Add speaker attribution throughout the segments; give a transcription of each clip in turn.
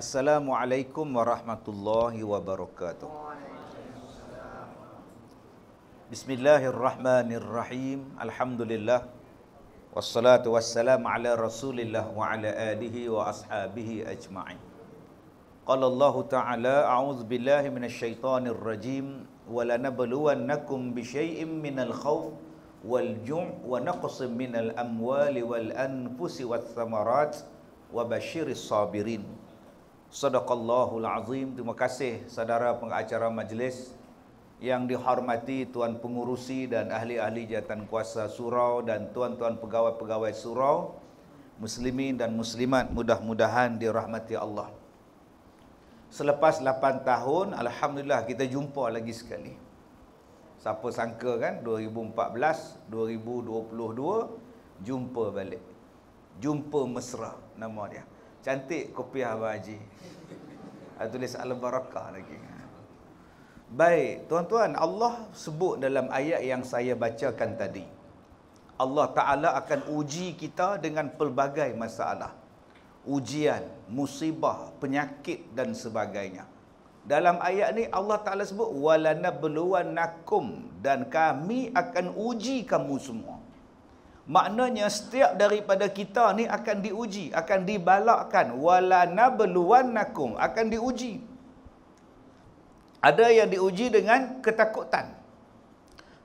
Speaker 1: Assalamualaikum warahmatullahi wabarakatuh. Bismillahirrahmanirrahim. Alhamdulillah. Wassalatu wassalamu ala Rasulillah wa ala alihi wa ashabihi ajma'in. Qala Allah Ta'ala, a'udzu billahi minasyaitonir rajim, wa lanabluwannakum bisyai'in minal khawf wal ju' wa naqsin minal amwali wal anfusi wath thamarat wa basyiris sabirin. Sadaqallahul azim. Terima kasih saudara pengacara majlis yang dihormati tuan pengurusi dan ahli-ahli jawatan kuasa surau dan tuan-tuan pegawai-pegawai surau, muslimin dan muslimat, mudah-mudahan dirahmati Allah. Selepas 8 tahun, alhamdulillah kita jumpa lagi sekali. Siapa sangka kan 2014, 2022 jumpa balik. Jumpa mesra nama dia. Cantik kopiah Abang Haji. Tulis Al-Barakah lagi. Baik, tuan-tuan, Allah sebut dalam ayat yang saya bacakan tadi. Allah Ta'ala akan uji kita dengan pelbagai masalah. Ujian, musibah, penyakit dan sebagainya. Dalam ayat ni Allah Ta'ala sebut walanabluwannakum, dan kami akan uji kamu semua. Maknanya setiap daripada kita ni akan diuji, akan dibalakkan. Walanabluwannakum, akan diuji. Ada yang diuji dengan ketakutan,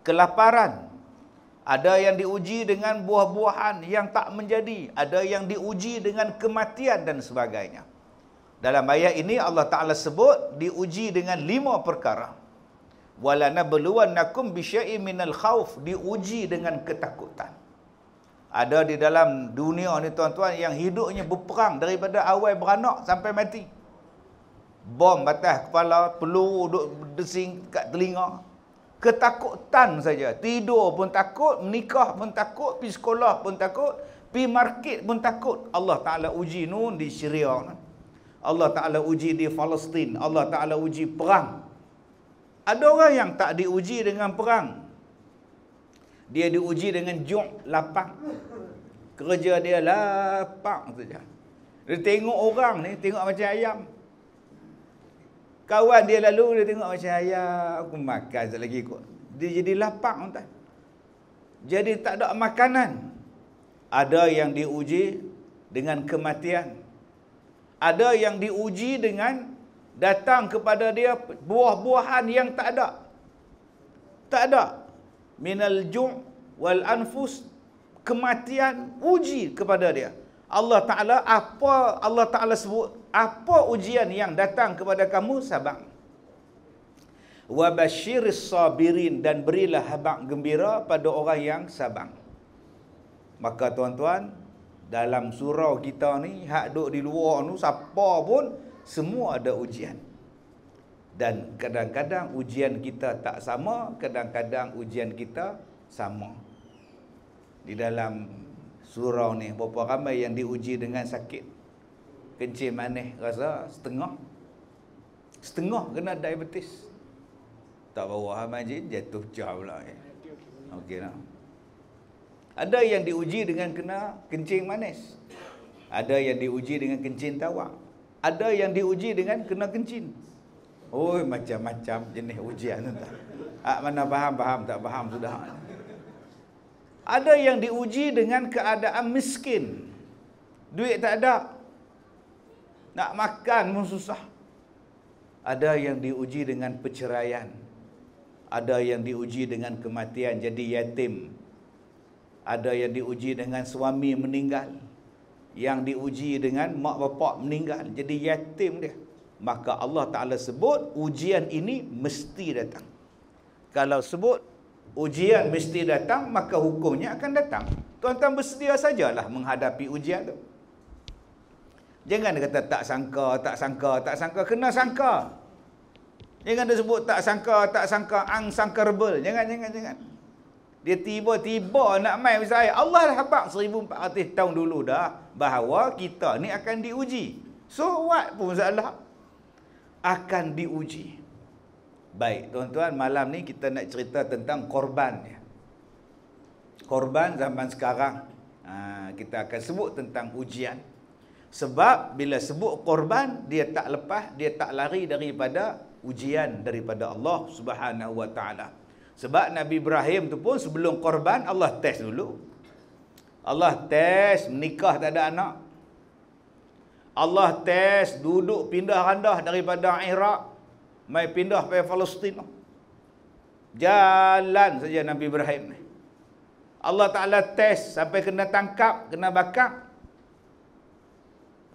Speaker 1: kelaparan. Ada yang diuji dengan buah-buahan yang tak menjadi. Ada yang diuji dengan kematian dan sebagainya. Dalam ayat ini Allah Ta'ala sebut diuji dengan 5 perkara. Walanabluwannakum bisyai'in minal khawf, diuji dengan ketakutan. Ada di dalam dunia ni tuan-tuan yang hidupnya berperang daripada awal beranak sampai mati. Bom batas kepala, peluru duk desing kat telinga. Ketakutan saja. Tidur pun takut, menikah pun takut, pergi sekolah pun takut, pergi market pun takut. Allah Ta'ala uji nun di Syria. Allah Ta'ala uji di Palestin. Allah Ta'ala uji perang. Ada orang yang tak diuji dengan perang. Dia diuji dengan ju', lapang. Kerja dia lapang saja. Dia tengok orang ni, tengok macam ayam. Kawan dia lalu, dia tengok macam ayam, aku makan sekali lagi kot. Dia jadi lapang tuan. Jadi tak ada makanan. Ada yang diuji dengan kematian. Ada yang diuji dengan datang kepada dia buah-buahan yang tak ada. Tak ada. Minal ju' wal anfus, kematian, uji kepada dia. Allah Ta'ala, apa Allah Ta'ala sebut, apa ujian yang datang kepada kamu, sabar. Wa basyiris sabirin, dan berilah habaq gembira pada orang yang sabar. Maka tuan-tuan, dalam surau kita ni, hak duk di luar ni, siapa pun, semua ada ujian. Dan kadang-kadang ujian kita tak sama, kadang-kadang ujian kita sama. Di dalam surau ni, berapa ramai yang diuji dengan sakit. Kencing manis rasa setengah. Setengah kena diabetes. Tak bawa hamajin, jatuh jauh pula. Okey lah. Ada yang diuji dengan kena kencing manis. Ada yang diuji dengan kencing tawak. Ada yang diuji dengan kena kencing. Oh, macam-macam jenis ujian tuan. Mana faham, tak faham sudah. Ada yang diuji dengan keadaan miskin. Duit tak ada. Nak makan pun susah. Ada yang diuji dengan perceraian. Ada yang diuji dengan kematian, jadi yatim. Ada yang diuji dengan suami meninggal. Yang diuji dengan mak bapak meninggal, jadi yatim dia. Maka Allah Ta'ala sebut ujian ini mesti datang. Kalau sebut ujian mesti datang, maka hukumnya akan datang. Tuan-tuan bersedia sajalah menghadapi ujian tu. Jangan dia kata tak sangka, tak sangka, tak sangka. Kena sangka. Jangan dia sebut tak sangka, tak sangka, ang sangka rebel. Jangan. Dia tiba-tiba nak main saya. Allah dah habaq 1400 tahun dulu dah bahawa kita ni akan diuji. So what pun masalah? Akan diuji. Baik, tuan-tuan, malam ni kita nak cerita tentang korban. Korban zaman sekarang. Kita akan sebut tentang ujian. Sebab bila sebut korban, dia tak lepas, dia tak lari daripada ujian daripada Allah Subhanahu Wa Taala. Sebab Nabi Ibrahim tu pun sebelum korban, Allah test dulu. Allah test menikah tak ada anak. Allah test duduk pindah randah daripada Iraq mai pindah ke Palestin. Jalan saja Nabi Ibrahim ni. Allah Ta'ala test sampai kena tangkap, kena bakar.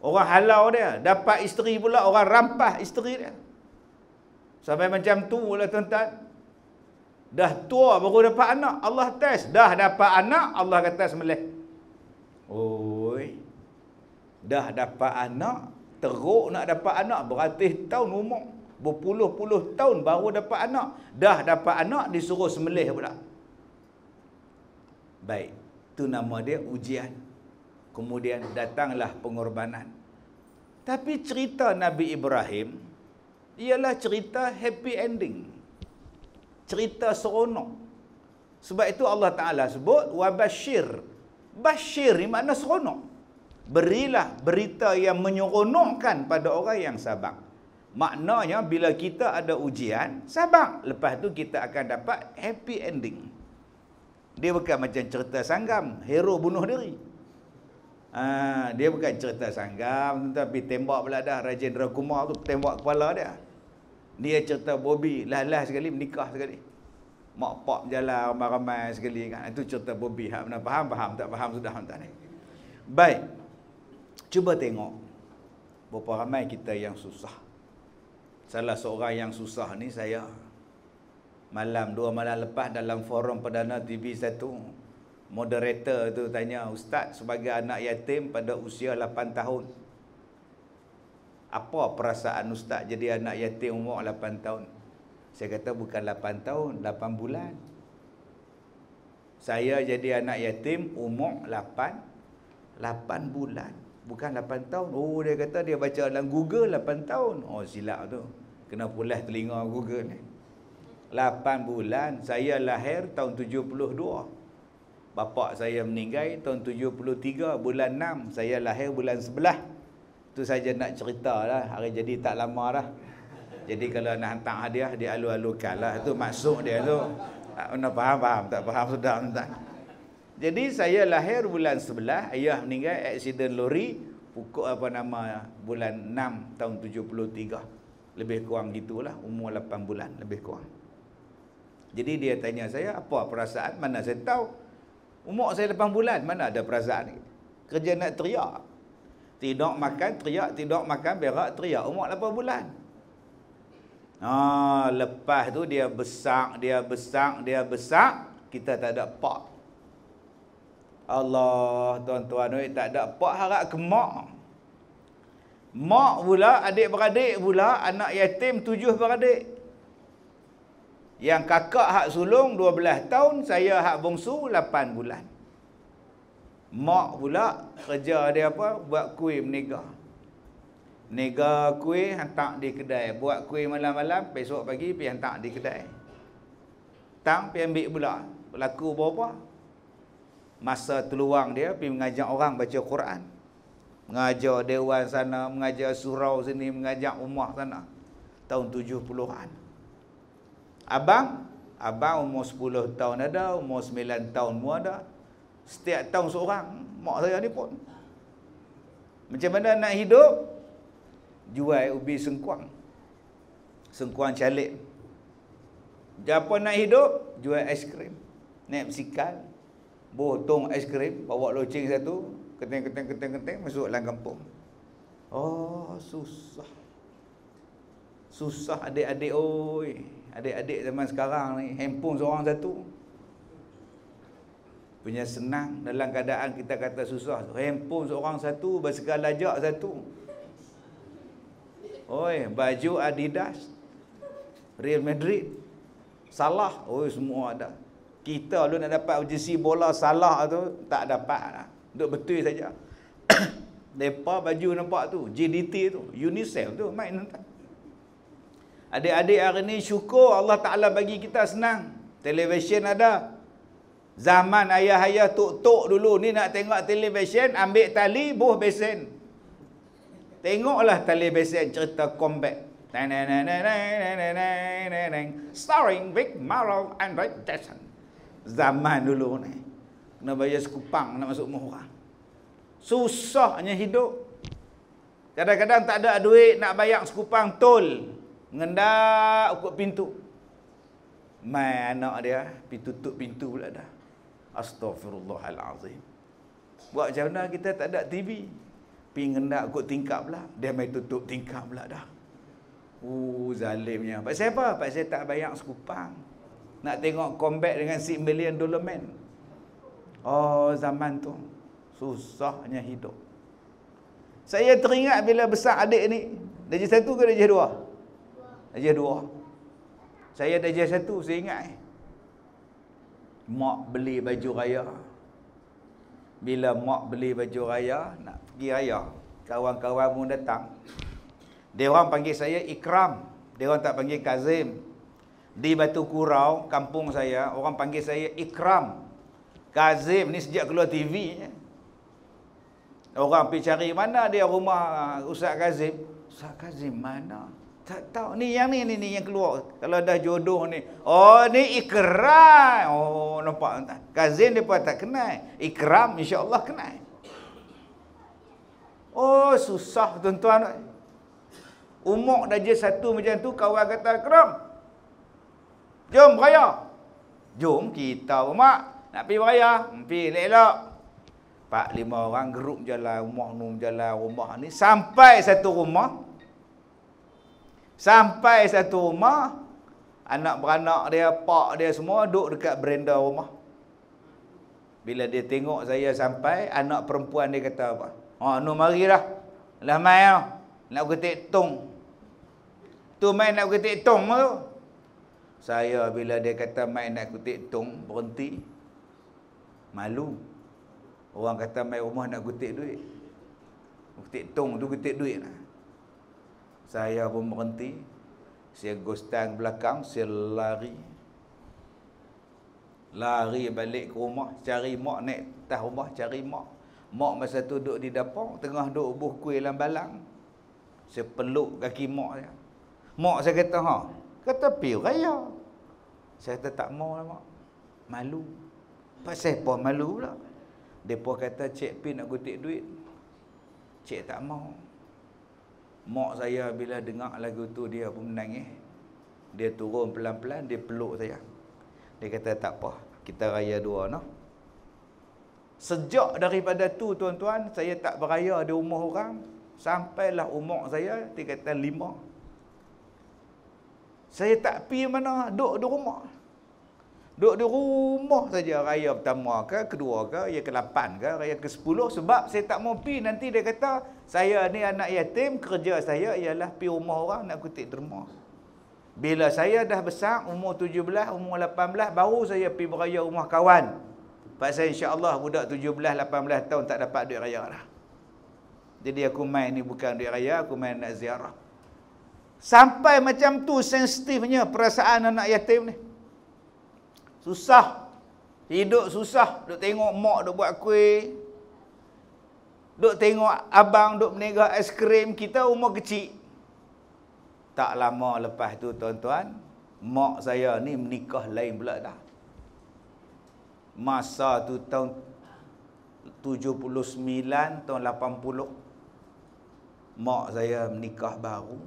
Speaker 1: Orang halau dia, dapat isteri pula, orang rampas isteri dia. Sampai macam tu lah tuan-tuan. Dah tua baru dapat anak, Allah test. Dah dapat anak, Allah kata sembelih. Oi. Dah dapat anak, teruk nak dapat anak, beratus tahun umur. Berpuluh-puluh tahun baru dapat anak. Dah dapat anak, disuruh sembelih pula. Baik, tu nama dia ujian. Kemudian datanglah pengorbanan. Tapi cerita Nabi Ibrahim ialah cerita happy ending. Cerita seronok. Sebab itu Allah Ta'ala sebut wabashir. Bashir ni makna seronok. Berilah berita yang menyeronokkan pada orang yang sabar. Maknanya bila kita ada ujian, sabar. Lepas tu kita akan dapat happy ending. Dia bukan macam cerita sanggam, hero bunuh diri. Dia bukan cerita sanggam, tapi tembak pula dah Rajendra Kumar tu, tembak kepala dia. Dia cerita Bobby, lah sekali menikah sekali. Mak pak berjalan ramai-ramai sekali kan. Itu cerita Bobby. Hak mana faham, tak faham sudah tuan ni. Baik. Cuba tengok berapa ramai kita yang susah. Salah seorang yang susah ni saya dua malam lepas dalam forum Perdana TV1, moderator tu tanya, "Ustaz, sebagai anak yatim pada usia 8 tahun, apa perasaan Ustaz jadi anak yatim umur 8 tahun?" Saya kata bukan 8 tahun, 8 bulan. Saya jadi anak yatim umur 8 bulan. Bukan 8 tahun. Oh, dia kata dia baca dalam Google 8 tahun. Oh, silap tu. Kena pulas telinga Google ni. 8 bulan. Saya lahir tahun 72. Bapa saya meninggal tahun 73 bulan 6. Saya lahir bulan 11. Tu saja nak cerita lah. Hari jadi tak lama dah. Jadi kalau nak hantar hadiah, dia alu-alukan lah. Itu maksud dia tu. Nak faham? Tak faham sudah tuan. Jadi saya lahir bulan 11, ayah meninggal aksiden lori pukul bulan 6 tahun 73. Lebih kurang gitulah, umur 8 bulan lebih kurang. Jadi dia tanya saya, apa perasaan? Mana saya tahu. Umur saya 8 bulan, mana ada perasaan ni? Kerja nak teriak. Tidak makan, teriak, tidak makan, berak, teriak. Umur 8 bulan. Lepas tu dia besar, kita tak ada pak. Allah, tuan-tuan, tak ada pak, harap ke mak. Mak pula, adik-beradik pula, anak yatim 7 beradik. Yang kakak hak sulung 12 tahun, saya hak bongsu 8 bulan. Mak pula, kerja dia apa? Buat kuih menega. Menega kuih, hantar di kedai. Buat kuih malam-malam, besok pagi pergi hantar di kedai. Tang, pergi ambil pula. Berlaku berapa? Masa terluang dia, pergi mengajar orang baca Quran. Mengajar dewan sana, mengajar surau sini, mengajar rumah sana. Tahun 70-an. Abang umur 10 tahun ada, umur 9 tahun pun ada. Setiap tahun seorang. Mak saya ni pun. Macam mana nak hidup? Jual ubi sengkuang. Sengkuang calik. Siapa nak hidup? Jual aiskrim. Naik basikal. Botong aiskrim. Bawa loceng satu. Keteng, masuk dalam kampung. Oh, susah. Susah adik-adik, oi. Adik-adik zaman sekarang ni, handphone seorang satu. Punya senang dalam keadaan kita kata susah. Handphone seorang satu, basikal lajak satu. Oi, baju Adidas, Real Madrid, Salah, oi semua ada. Kita lu nak dapat jersey bola Salah tu tak dapat lah. Duk betul saja. Depa baju nampak tu, JDT tu, UNICEF tu main nonton. Adik-adik hari ni syukur Allah Ta'ala bagi kita senang. Televisyen ada. Zaman ayah-ayah tok-tok dulu ni nak tengok televisyen, ambil tali, buh besen. Tengoklah tali besen cerita Combat. Starring Vic Morrow and Red Jackson. Zaman dulu ni. Kena bayar sekupang nak masuk rumah orang. Susahnya hidup. Kadang-kadang tak ada duit nak bayar sekupang tol. Ngendak ukut pintu. Mai anak dia pergi tutup pintu pula dah. Astaghfirullahalazim. Buat macam mana kita tak ada TV? Pergi ngendak ukut tingkap pula. Dia mai tutup tingkap pula dah. Zalimnya. Pasal apa? Pasal tak bayar sekupang. Nak tengok Combat dengan $6 million man. Oh, zaman tu susahnya hidup. Saya teringat bila besar adik ni. Darjah 1 ke darjah 2? Darjah 2. Saya darjah 1, saya ingat. Mak beli baju raya. Bila mak beli baju raya, nak pergi raya, kawan-kawan pun datang. Dia orang panggil saya Ikram. Dia orang tak panggil Kazim. Di Batu Kurau, kampung saya, orang panggil saya Ikram. Kazim ni sejak keluar TV. Orang pergi cari mana dia rumah Ustaz Kazim. Ustaz Kazim mana? Tak tahu. Ni yang yang keluar. Kalau dah jodoh ni. Oh, ni Ikram. Oh, nampak. Kazim dia pun tak kenal. Ikram insya-Allah kenal. Oh, susah tuan-tuan. Umur darjah 1 macam tu, kawan kata, Ikram, jom beraya. Jom kita mak nak pergi beraya. Pergi elok-elok. 4-5 orang grup jalan rumah ni sampai satu rumah. Sampai satu rumah, anak beranak dia, pak dia semua duduk dekat beranda rumah. Bila dia tengok saya sampai, anak perempuan dia kata apa? Oh, nu marilah. Lah mai nak ketik tong. Tu main nak ketik tong tu. Saya bila dia kata main nak ketik tong, berhenti. Malu. Orang kata main rumah nak ketik duit. Ketik tong tu ketik duit lah. Saya pun berhenti. Saya gostang belakang, saya lari. Lari balik ke rumah, cari mak, naik atas rumah cari mak. Mak masa tu duduk di dapur, tengah duduk buh kuih dalam balang. Saya peluk kaki mak saya. Mak saya kata, kata pergi raya. Saya kata tak mau lah mak. Malu. Pasal apa malu pula? Mereka kata cik pergi nak kutip duit. Cik tak mau. Mak saya bila dengar lagu tu dia pun menangis. Dia turun pelan-pelan, dia peluk saya. Dia kata tak apa, kita raya dua noh. Sejak daripada tu tuan-tuan, saya tak beraya di rumah orang. Sampailah umur saya, dia kata 5. Saya tak pergi mana, duduk di rumah. Duduk di rumah saja raya pertama ke, kedua ke, raya ke-8 ke, raya ke-10. Sebab saya tak mau pergi, nanti dia kata, saya ni anak yatim, kerja saya ialah pergi rumah orang nak kutip derma. Bila saya dah besar, umur 17, umur 18, baru saya pergi beraya rumah kawan. Pasal insya-Allah budak 17, 18 tahun tak dapat duit raya dah. Jadi aku main ni bukan duit raya, aku main nak ziarah. Sampai macam tu sensitifnya perasaan anak yatim ni. Susah. Hidup susah. Duk tengok mak duk buat kuih. Duk tengok abang duk meniaga aiskrim. Kita umur kecil. Tak lama lepas tu tuan-tuan, mak saya ni menikah lain pula dah. Masa tu tahun 79, tahun 80. Mak saya menikah baru.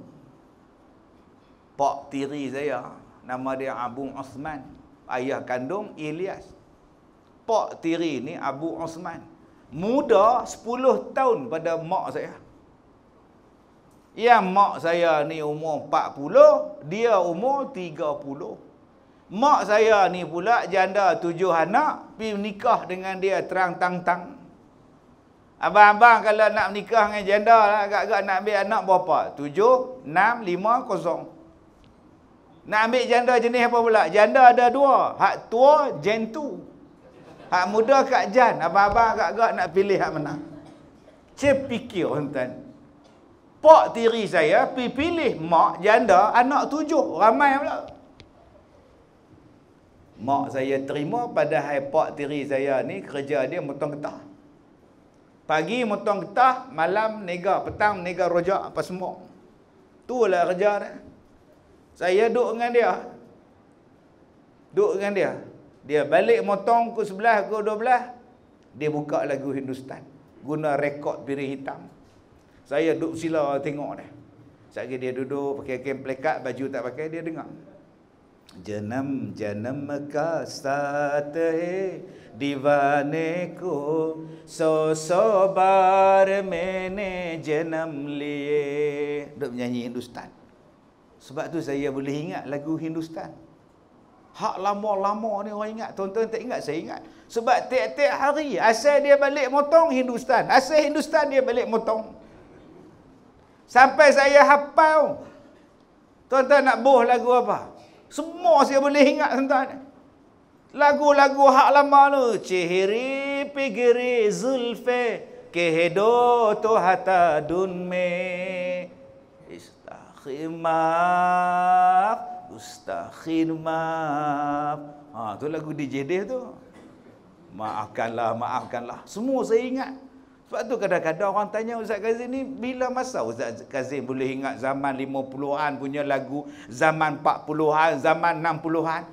Speaker 1: Pak tiri saya, nama dia Abu Osman. Ayah kandung Ilyas. Pak tiri ni Abu Osman. Muda 10 tahun pada mak saya. Yang mak saya ni umur 40, dia umur 30. Mak saya ni pula janda 7 anak, pergi menikah dengan dia terang-tang-tang. Abang-abang kalau nak menikah dengan janda lah, agak-agak nak ambil anak berapa? 7, 6, 5, 0. Nak ambil janda jenis apa pula? Janda ada 2. Hak tua, Gen 2. Hak muda Kak Jan. Abang-abang agak-agak nak pilih hak mana? Cik fikir tuan. Pak tiri saya pergi pilih mak janda anak 7. Ramai pula. Mak saya terima padahal pak tiri saya ni kerja dia motong getah. Pagi motong getah, malam nega, petang nega rojak apa semua. Itulah kerja dia. Saya duduk dengan dia. Duduk dengan dia. Dia balik motong pukul 11, pukul 12. Dia buka lagu Hindustan. Guna rekod piring hitam. Saya duduk sila tengok dia. Sekali dia duduk pakai kain plekat, baju tak pakai, dia dengar. Janam janam ka saath hai दीवाने को सौ सौ बार मैंने जन्म लिए. Duk menyanyi Hindustan. Sebab tu saya boleh ingat lagu Hindustan. Hak lama-lama ni orang ingat. Tuan-tuan tak ingat, saya ingat. Sebab tiap-tiap hari asal dia balik motong Hindustan. Asal Hindustan dia balik motong. Sampai saya hafal. Tuan-tuan nak boh lagu apa? Semua saya boleh ingat tuan-tuan. Lagu-lagu hak lama tu. Chehre pe gire zulfe kehdo to hata dun mein. Istaghfir maaf, istaghfir maaf. Tu lagu DJ Deh tu. Maafkanlah, maafkanlah. Semua saya ingat. Sebab tu kadang-kadang orang tanya Ustaz Kazim ni, bila masa Ustaz Kazim boleh ingat zaman 50-an punya lagu, zaman 40-an, zaman 60-an.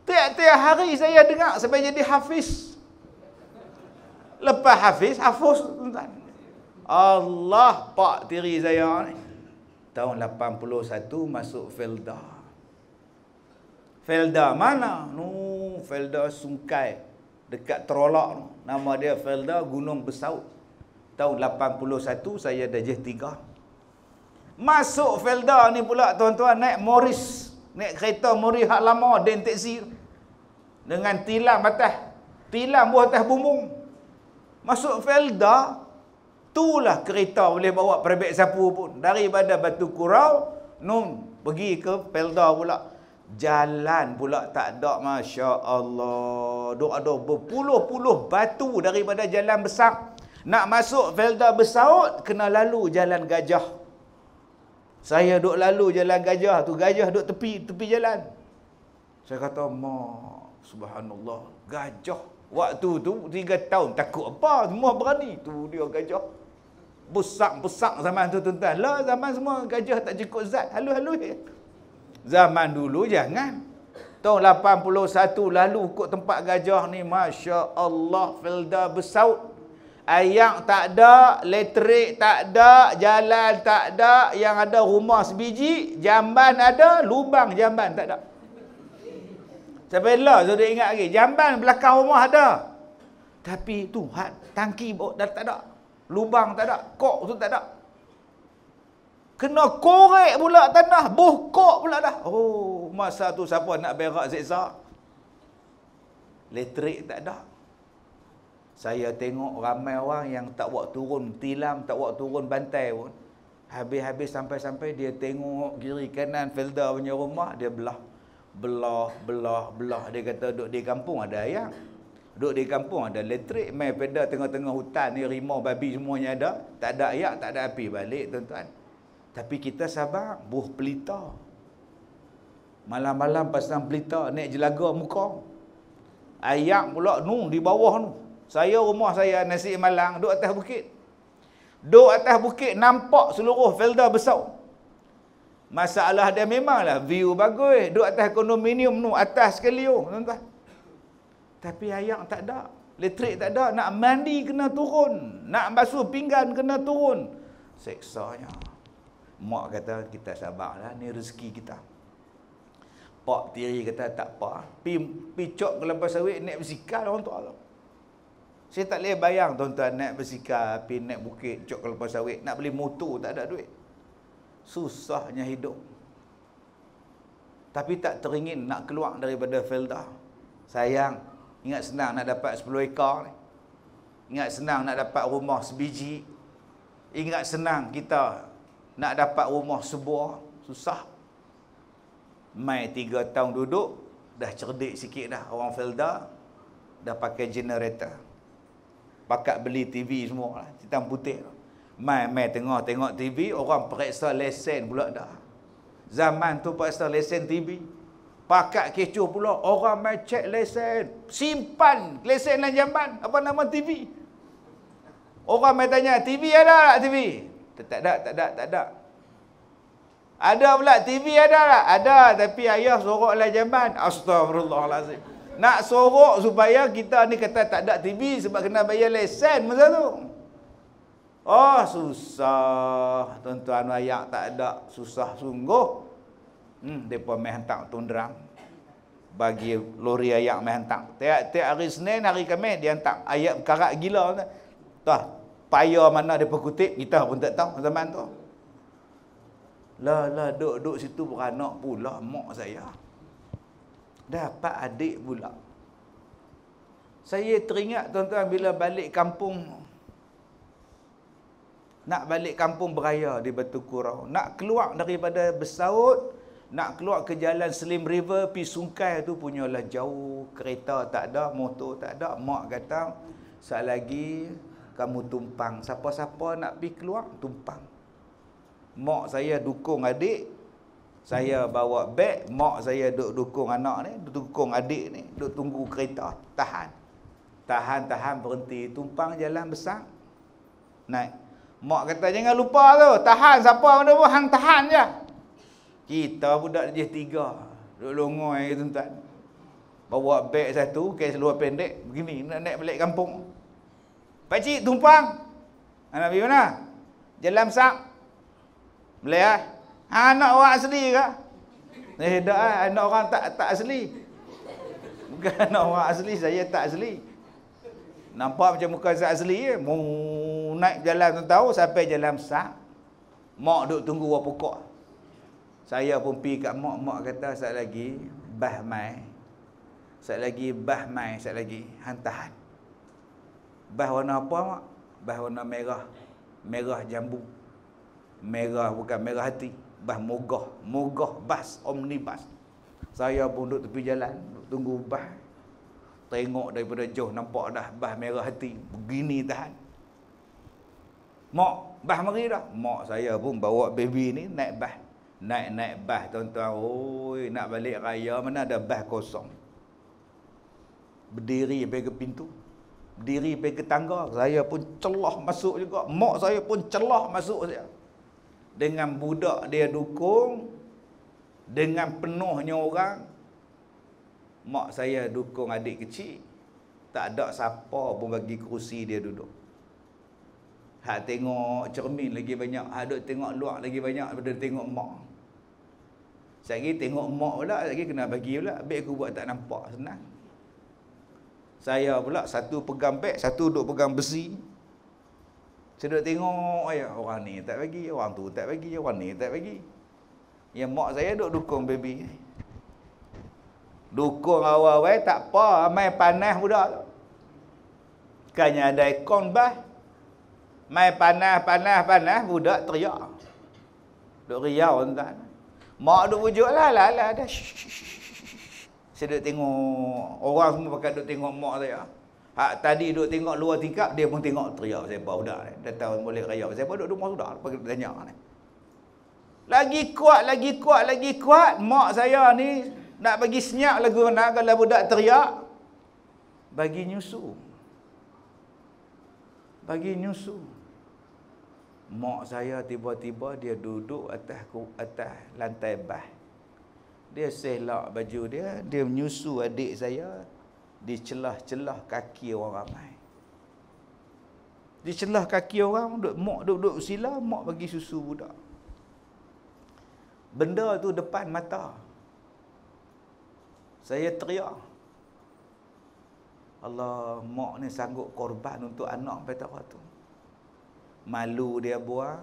Speaker 1: Tiap-tiap hari saya dengar sampai jadi hafiz. Lepas hafiz, hafuz tuan. Allah, pak tiri saya ni. Tahun 81 masuk Felda. Felda mana? Felda Sungkai. Dekat Terolak tu. Nama dia Felda Gunung Besaut. Tahun 81 saya darjah 3. Masuk Felda ni pula tuan-tuan naik Morris. Naik kereta Morris hak lama, den taksi. Dengan tilam atas. Tilam buah atas bumbung. Masuk Felda. Itulah kereta boleh bawa peribet sapu pun. Daripada Batu Kurau, pergi ke Felda pula. Jalan pula tak ada, Masya Allah. Ada berpuluh-puluh batu daripada jalan besar. Nak masuk Felda Besaut, kena lalu jalan gajah. Saya duk lalu jalan gajah tu. Gajah duk tepi jalan. Saya kata, subhanallah, gajah. Waktu tu 3 tahun takut apa, semua berani. Tu dia gajah. Besar-besar zaman tu tuan-tuan. Lah zaman semua gajah tak cukup zat. Halus-halus. Zaman dulu jangan. Tahun 81 lalu kot tempat gajah ni, Masya Allah, Felda Besaut. Air tak ada, elektrik tak ada, jalan tak ada, yang ada rumah sebiji, jamban ada, lubang jamban tak ada. Sampai lah sudah ingat lagi, jamban belakang rumah ada. Tapi tu tangki dah tak ada. Lubang tak ada, kok tu tak ada. Kena korek pula tanah, kok pula dah. Masa tu siapa nak berak seksa? Elektrik tak ada. Saya tengok ramai orang yang tak buat turun tilam, tak buat turun bantai pun. Habis-habis sampai-sampai dia tengok kiri kanan Felda punya rumah, dia belah. Dia kata duduk di kampung ada ayam. Duduk di kampung ada elektrik. Main peda tengah-tengah hutan ni, rimau, babi semuanya ada. Tak ada air, tak ada api. Balik tuan-tuan. Tapi kita sabar, buh pelita. Malam-malam pasang pelita, naik jelaga muka. Ayak pula di bawah tu. Rumah saya Nasi Malang, duduk atas bukit. Duduk atas bukit, nampak seluruh Felda Besaut. Masalah dia memanglah view bagus. Duduk atas kondominium tu, atas sekali tuan-tuan. Tapi ayak tak ada. Elektrik tak ada. Nak mandi kena turun. Nak basuh pinggan kena turun. Seksanya. Mak kata, kita sabarlah, ni rezeki kita. Pak tiri kata, tak apa. Pi cok kelapa sawit, naik bersikal orang tu Allah. Saya tak boleh bayang tuan-tuan naik bersikal, pi naik bukit, cok kelapa sawit. Nak beli motor, tak ada duit. Susahnya hidup. Tapi tak teringin nak keluar daripada Felda. Sayang, ingat senang nak dapat 10 ekar ni. Ingat senang nak dapat rumah sebiji. Ingat senang kita nak dapat rumah sebuah. Susah. Mai 3 tahun duduk, dah cerdik sikit dah orang Felda. Dah pakai generator. Pakat beli TV semua lah. Hitam putih. Mai tengah tengok TV, orang periksa lesen pula dah. Zaman tu periksa lesen TV. Pakat kecoh pula, orang mai cek lesen. Simpan lesen dan jamban. Apa nama TV? Orang mai tanya, TV ada tak TV? Tak ada. Ada pula TV ada tak? Ada, tapi ayah soroklah jamban. Astagfirullahalazim. Nak sorok supaya kita ni kata tak ada TV sebab kena bayar lesen masa tu. Oh, susah. Tuan-tuan ayah tak ada. Susah sungguh. Mereka main hantar tundram. Bagi lori ayak main hantar. Tiap hari Senin, hari Khamis, dia hantar ayak karat gila. Tah, payah mana dia kutip, kita pun tak tahu zaman tu. Lah, duduk situ beranak pula mak saya. Dapat adik pula. Saya teringat tuan-tuan bila balik kampung. Nak balik kampung beraya di Batu Kurau. Nak keluar daripada Besaut, nak keluar ke jalan Slim River, pi Sungkai tu punyalah jauh. Kereta tak ada, motor tak ada. Mak kata, sekali lagi kamu tumpang. Siapa-siapa nak pi keluar, tumpang. Mak saya dukung adik. Saya bawa beg. Mak saya duk dukung anak ni, duk dukung adik ni. Duk tunggu kereta. Tahan, berhenti. Tumpang jalan besar. Naik. Mak kata, jangan lupa tu. Tahan, siapa mana pun, hang tahan je. Kita budak je 3. Duk longoi tuan-tuan. Bawa beg satu, kes seluar pendek. Begini, nak naik balik kampung. Pakcik, tumpang. Anak pergi mana? Jalan besar. Boleh lah. Anak orang asli ke? Tak lah. Anak orang tak asli. Bukan anak orang asli, saya tak asli. Nampak macam muka saya asli je. Mau naik jalan tu tahu sampai jalan besar. Mak duk tunggu buah pokok. Saya pun pergi kat mak. Mak kata sekali lagi bah mai. Sekali lagi bah mai. Sekali lagi hantahan. Bah warna apa mak? Bah warna merah. Merah jambu. Merah bukan merah hati. Bah mogah. Mogah bas omnibus. Saya pun duduk tepi jalan. Duduk tunggu bah. Tengok daripada jauh nampak dah bah merah hati. Begini tahan. Mak, bah mari dah. Mak saya pun bawa baby ni naik bah. Naik bah tuan-tuan. Oi, nak balik raya mana ada bah kosong. Berdiri pergi ke pintu. Berdiri pergi ke tangga. Saya pun celah masuk juga. Mak saya pun celah masuk saya. Dengan budak dia dukung. Dengan penuhnya orang. Mak saya dukung adik kecil. Tak ada siapa pun bagi kerusi dia duduk. Hak tengok cermin lagi banyak. Hak duk tengok luar lagi banyak daripada tengok mak. Sekali tengok mak pula. Sekali kena bagi pula. Beg aku buat tak nampak. Senang. Saya pula satu pegang beg. Satu duk pegang besi. Saya duk tengok. Orang ni tak bagi. Orang tu tak bagi. Orang ni tak bagi. Yang mak saya duk dukung baby. Dukung awal-awal tak apa. Mai panas budak tu. Bukannya ada ikon bah. Mai panas. Budak teriak. Duk riau tuan. Mak duk bujuk lah. Dah. Saya duk tengok. Orang semua pakai duk tengok mak saya. Hak tadi duk tengok luar tingkap. Dia pun tengok teriak. Siapa budak ni. Dah tahu boleh riau. Siapa duk rumah sudah. Pakai tanya ni. Lagi kuat. Mak saya ni nak bagi senyap lagu mana kalau budak teriak. Bagi nyusu. Mak saya tiba-tiba dia duduk atas lantai bah. Dia selak baju dia. Dia menyusu adik saya di celah-celah kaki orang ramai. Di celah kaki orang, mak duduk sila, mak bagi susu budak. Benda tu depan mata. Saya teriak. Allah, mak ni sanggup korban untuk anak petara tu. Malu dia buang.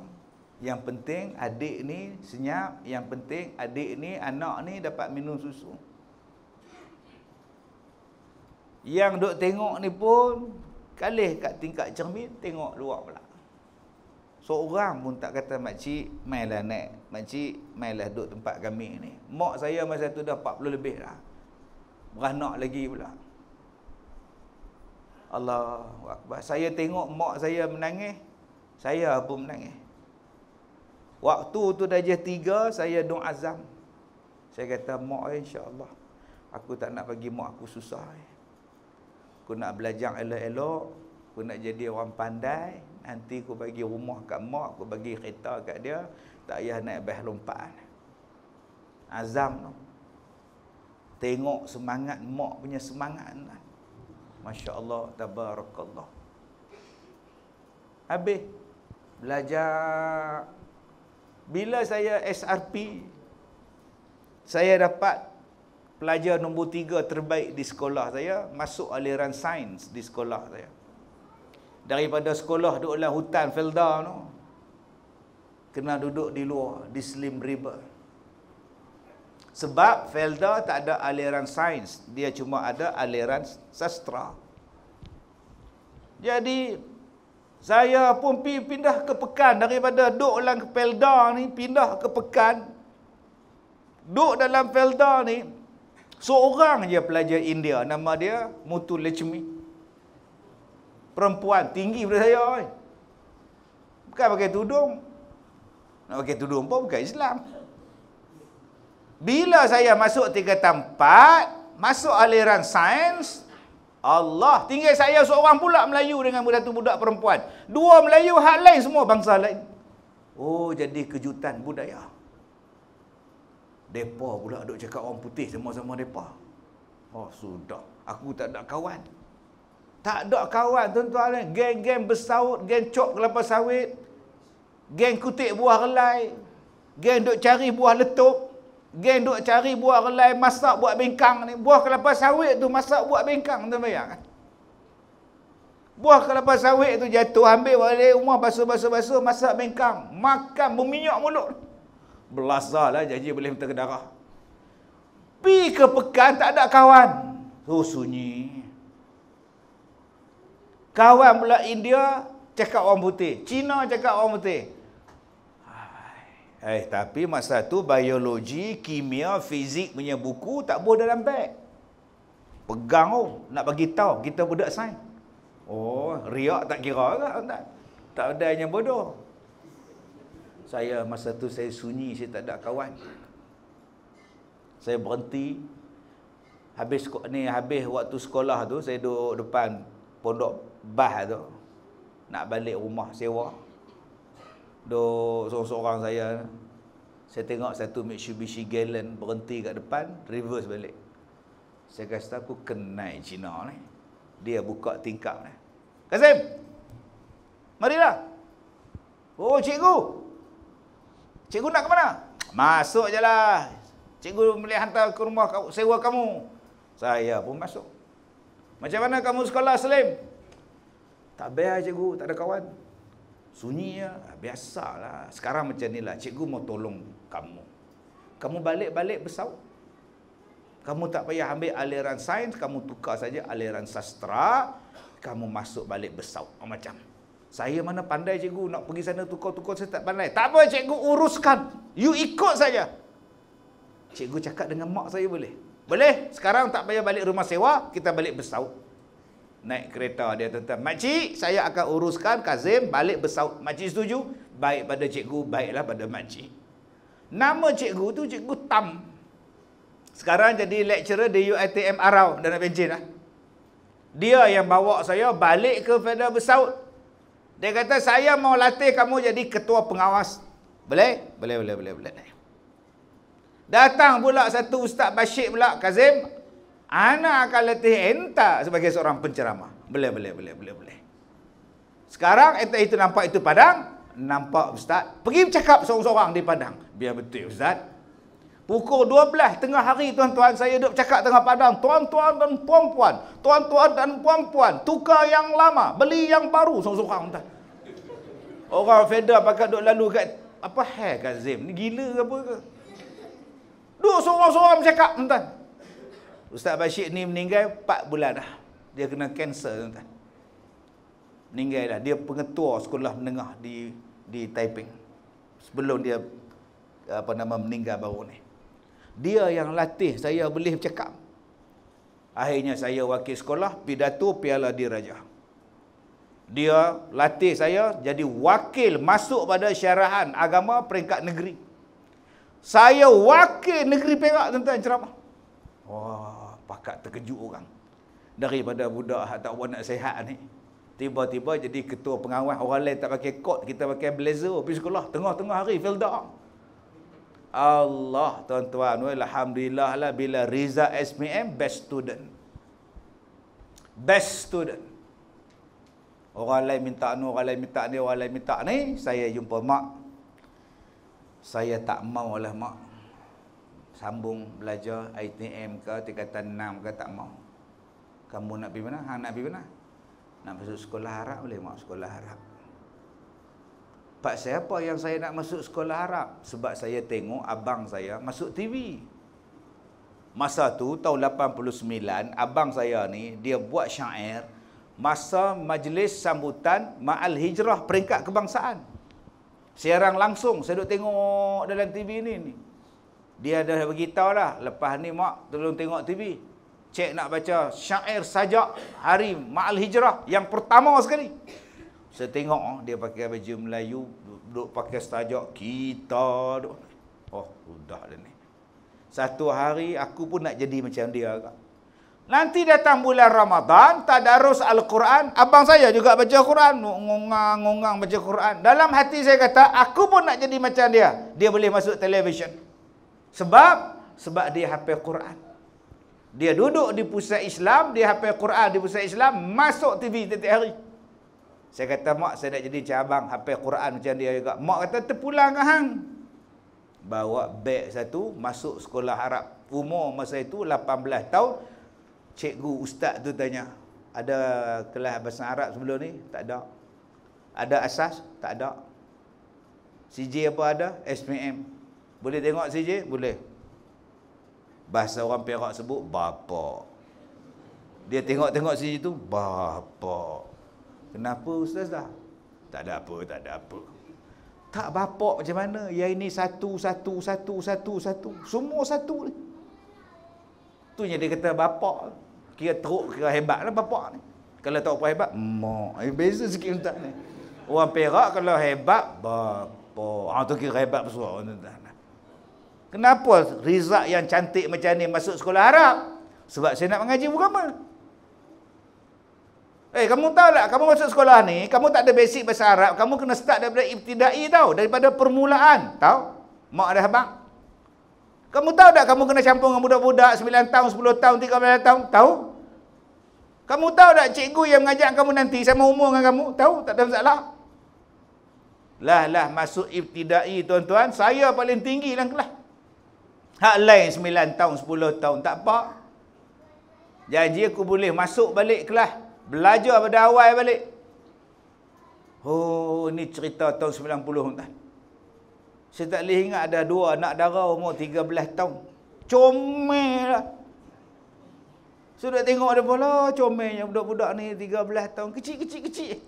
Speaker 1: Yang penting adik ni senyap. Yang penting adik ni, anak ni dapat minum susu. Yang duk tengok ni pun kalih kat tingkat cermin, tengok luar pula. Seorang pun tak kata, makcik, mailah naik. Makcik, mailah duduk tempat kami ni. Mak saya masa tu dah 40 lebih dah. Beranak lagi pula. Allahu Akbar. Saya tengok mak saya menangis. Saya pun menangis. Waktu tu darjah 3, saya duk azam. Saya kata, mak insya-Allah. Aku tak nak bagi mak aku susah. Aku nak belajar elok-elok. Aku Aku nak jadi orang pandai, nanti aku bagi rumah kat mak, aku bagi kereta kat dia, tak payah naik bas lompatan. Azam tu. Tengok semangat mak punya semangat lah. Masya Allah, tabarakallah. Habis belajar. Bila saya SRP, saya dapat pelajar nombor 3 terbaik di sekolah saya, masuk aliran sains di sekolah saya. Daripada sekolah duduk dalam hutan Felda tu, kena duduk di luar, di Slim River. Sebab Felda tak ada aliran sains, dia cuma ada aliran sastra. Jadi saya pun pindah ke Pekan, daripada duduk dalam Felda ni pindah ke Pekan. Duduk dalam Felda ni seorang je pelajar India, nama dia Mutu Lechmi. Perempuan tinggi daripada saya. Bukan pakai tudung. Nak pakai tudung pun bukan Islam. Bila saya masuk tingkatan 4, masuk aliran sains, Allah, tinggal saya seorang pula Melayu dengan budak perempuan. 2 Melayu, hak lain semua bangsa lain. Oh, jadi kejutan budaya. Depa pula duk cakap orang putih sama-sama depa. Oh, sudah. Aku tak ada kawan. Tak ada kawan, tuan-tuan. Geng-geng bersaut, geng cok kelapa sawit, geng kutik buah relai, geng duk cari buah letup, geng duk cari buah relai masak buat bengkang ni. Buah kelapa sawit tu masak buat bengkang, tuan bayang kan? Buah kelapa sawit tu jatuh, ambil balik rumah, basuh, masak bengkang. Makan berminyak mulut. Belasah lah janji boleh minta ke darah. Pi ke Pekan tak ada kawan. Oh, sunyi. Kawan pula India cakap orang putih, Cina cakap orang putih. Tapi masa tu biologi, kimia, fizik punya buku tak boleh dalam beg. Pegang nak bagi tahu kita budak sains. Oh, riak tak kira ke? Tak ada yang bodoh. Saya masa tu saya sunyi, saya tak ada kawan. Saya berhenti. Habis waktu sekolah tu saya duduk depan pondok bah tu. Nak balik rumah sewa. Duduk seorang-seorang saya. Saya tengok satu Mitsubishi Galant berhenti kat depan, reverse balik. Saya kata aku kenal Cina ni. Dia buka tingkap ni. Kazim, marilah. Oh, cikgu. Cikgu nak ke mana? Masuk je lah. Cikgu boleh hantar ke rumah sewa kamu. Saya pun masuk. Macam mana kamu sekolah, Salim? Tak biar cikgu, tak ada kawan. Sunyi ya, biasalah. Sekarang macam ni lah, cikgu mau tolong kamu. Kamu balik-balik bersaut. Kamu tak payah ambil aliran sains, kamu tukar saja aliran sastra, kamu masuk balik bersaut. Macam saya mana pandai cikgu, nak pergi sana tukar-tukar saya tak pandai. Tak apa cikgu, uruskan. You ikut saja. Cikgu cakap dengan mak saya boleh? Boleh. Sekarang tak payah balik rumah sewa, kita balik bersaut. Naik kereta dia tuan-tuan. Makcik, saya akan uruskan Kazim balik bersaut. Makcik setuju? Baik pada cikgu, baiklah pada makcik. Nama cikgu tu Cikgu Tam. Sekarang jadi lecturer di UiTM Arau dan Pencin lah. Dia yang bawa saya balik ke Federal Bersaut. Dia kata saya mau latih kamu jadi ketua pengawas. Boleh? Boleh. Datang pula satu Ustaz Bashir pula, Kazim, ana akan latih entah sebagai seorang penceramah. Boleh. Sekarang itu nampak itu Padang, nampak Ustaz. Pergi bercakap seorang-seorang di Padang. Biar betul Ustaz. Pukul 12 tengah hari tuan-tuan, saya duduk bercakap tengah Padang. Tuan-tuan dan puan-puan, tukar yang lama, beli yang baru seorang-seorang tuan. Orang Feda pakai duduk lalu kat apa Kazim ni gila ke apa ke? Duduk seorang-seorang bercakap tuan. Ustaz Bashir ni meninggal 4 bulan dah. Dia kena kanser tuan. Meninggal dah. Dia pengetua sekolah menengah di Taiping. Sebelum dia meninggal baru ni. Dia yang latih saya boleh bercakap. Akhirnya saya wakil sekolah, pidato Piala Diraja. Dia latih saya jadi wakil masuk pada syarahan agama peringkat negeri. Saya wakil negeri Perak tuan-tuan ceramah. Wah, pakat terkejut orang. Daripada budak tak buat nak sihat ni. Tiba-tiba jadi ketua pengawas. Orang lain tak pakai kot, kita pakai blazer pergi sekolah tengah-tengah hari filda. Allah, tuan-tuan, alhamdulillah lah bila result SPM best student. Best student. Orang lain minta ni, orang lain minta ni, orang lain minta ni, saya jumpa mak. Saya tak mau lah mak. Sambung belajar ITM ke tingkatan 6 ke, tak mau. Kamu nak pergi mana? Hang nak pergi mana? Nak masuk sekolah Arab boleh mak, sekolah Arab. Pak siapa yang saya nak masuk sekolah Arab? Sebab saya tengok abang saya masuk TV. Masa tu tahun 89, abang saya ni dia buat syair masa majlis sambutan Ma'al Hijrah peringkat kebangsaan. Siaran langsung, saya duk tengok dalam TV ni. Dia dah beritahu lah, lepas ni mak tolong tengok TV. Cik nak baca syair sajak hari Ma'al Hijrah yang pertama sekali. Saya tengok dia pakai baju Melayu, duduk pakai sajak kita duk. Oh, sudah dah ni. Satu hari aku pun nak jadi macam dia kak. Nanti datang bulan Ramadan, tadarus Al-Quran, abang saya juga baca Quran, ngongang baca Quran. Dalam hati saya kata, aku pun nak jadi macam dia. Dia boleh masuk televisyen. Sebab dia hafal Quran. Dia duduk di pusat Islam, dia hafal Quran di pusat Islam, masuk TV setiap hari. Saya kata, mak saya nak jadi macam abang, hafal Quran macam dia juga. Mak kata, terpulang ke hang? Bawa beg satu, masuk sekolah Arab. Umur masa itu 18 tahun. Cikgu ustaz tu tanya, ada kelas bahasa Arab sebelum ni? Tak ada. Ada asas? Tak ada. CJ apa ada? SPM. Boleh tengok CJ? Boleh. Bahasa orang Perak sebut bapa. Dia tengok-tengok CJ tu, bapa. Kenapa ustaz dah? Tak ada apa, tak ada apa. Tak bapak macam mana? Yang ini satu. Semua satu ni. Tu yang dia kata bapak. Kira teruk, kira hebat lah bapak ni. Kalau tak apa hebat, mak. Beza sikit entah ni. Orang Perak kalau hebat, bapak. Tu kira hebat bersuara. Kenapa Rizak yang cantik macam ni masuk sekolah Arab? Sebab saya nak mengaji agama. Kamu tahu tak, kamu masuk sekolah ni, kamu tak ada basic bahasa Arab, kamu kena start daripada ibtidai tau, daripada permulaan, tahu? Mak dah abang. Kamu tahu tak, kamu kena campur dengan budak-budak 9 tahun, 10 tahun, 13 tahun, tahu? Kamu tahu tak cikgu yang mengajar kamu nanti sama umur dengan kamu, tahu? Tak ada masalah. Lah masuk ibtidai tuan-tuan, saya paling tinggi dalam kelas. Hak lain 9 tahun, 10 tahun, tak apa. Janji aku boleh masuk balik kelas. Belajar pada awal balik. Oh, ini cerita tahun 90 tuan. Saya tak boleh ingat ada 2 anak dara umur 13 tahun. Comel lah. Sudah tengok dia pula, comelnya budak-budak ni 13 tahun. Kecil.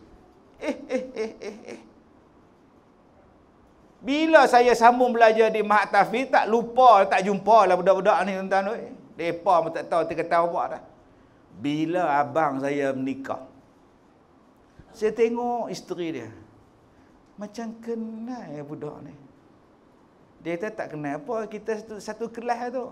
Speaker 1: Bila saya sambung belajar di Mahat Tahfiz, tak lupa, tak jumpa lah budak-budak ni tuan-tuan. Mereka pun tak tahu, dia kata apa dah. Bila abang saya menikah, saya tengok isteri dia. Macam kenal budak ni. Dia kata tak kenal apa, kita satu kelas tu.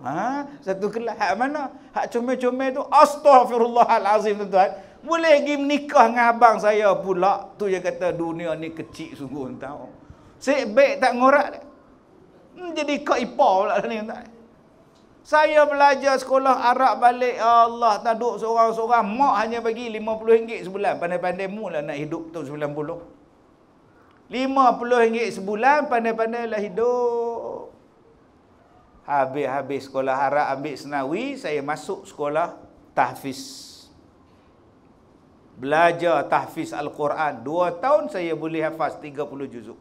Speaker 1: Satu kelas. Hak mana? Hak comel-comel tu. Astaghfirullahalazim tuan-tuan. Boleh pergi menikah dengan abang saya pula. Tu yang kata dunia ni kecil sungguh tahu. Saya baik tak ngorak dia. Jadi kau ipar pula ni tuan. Saya belajar sekolah Arab balik, Allah tak duduk seorang-seorang. Mak hanya bagi RM50 sebulan. Pandai-pandai mu lah nak hidup tahun 90. RM50 sebulan, pandai-pandai lah hidup. Habis sekolah Arab, ambil senawi, saya masuk sekolah tahfiz. Belajar tahfiz Al-Quran. 2 tahun saya boleh hafaz 30 juzuk.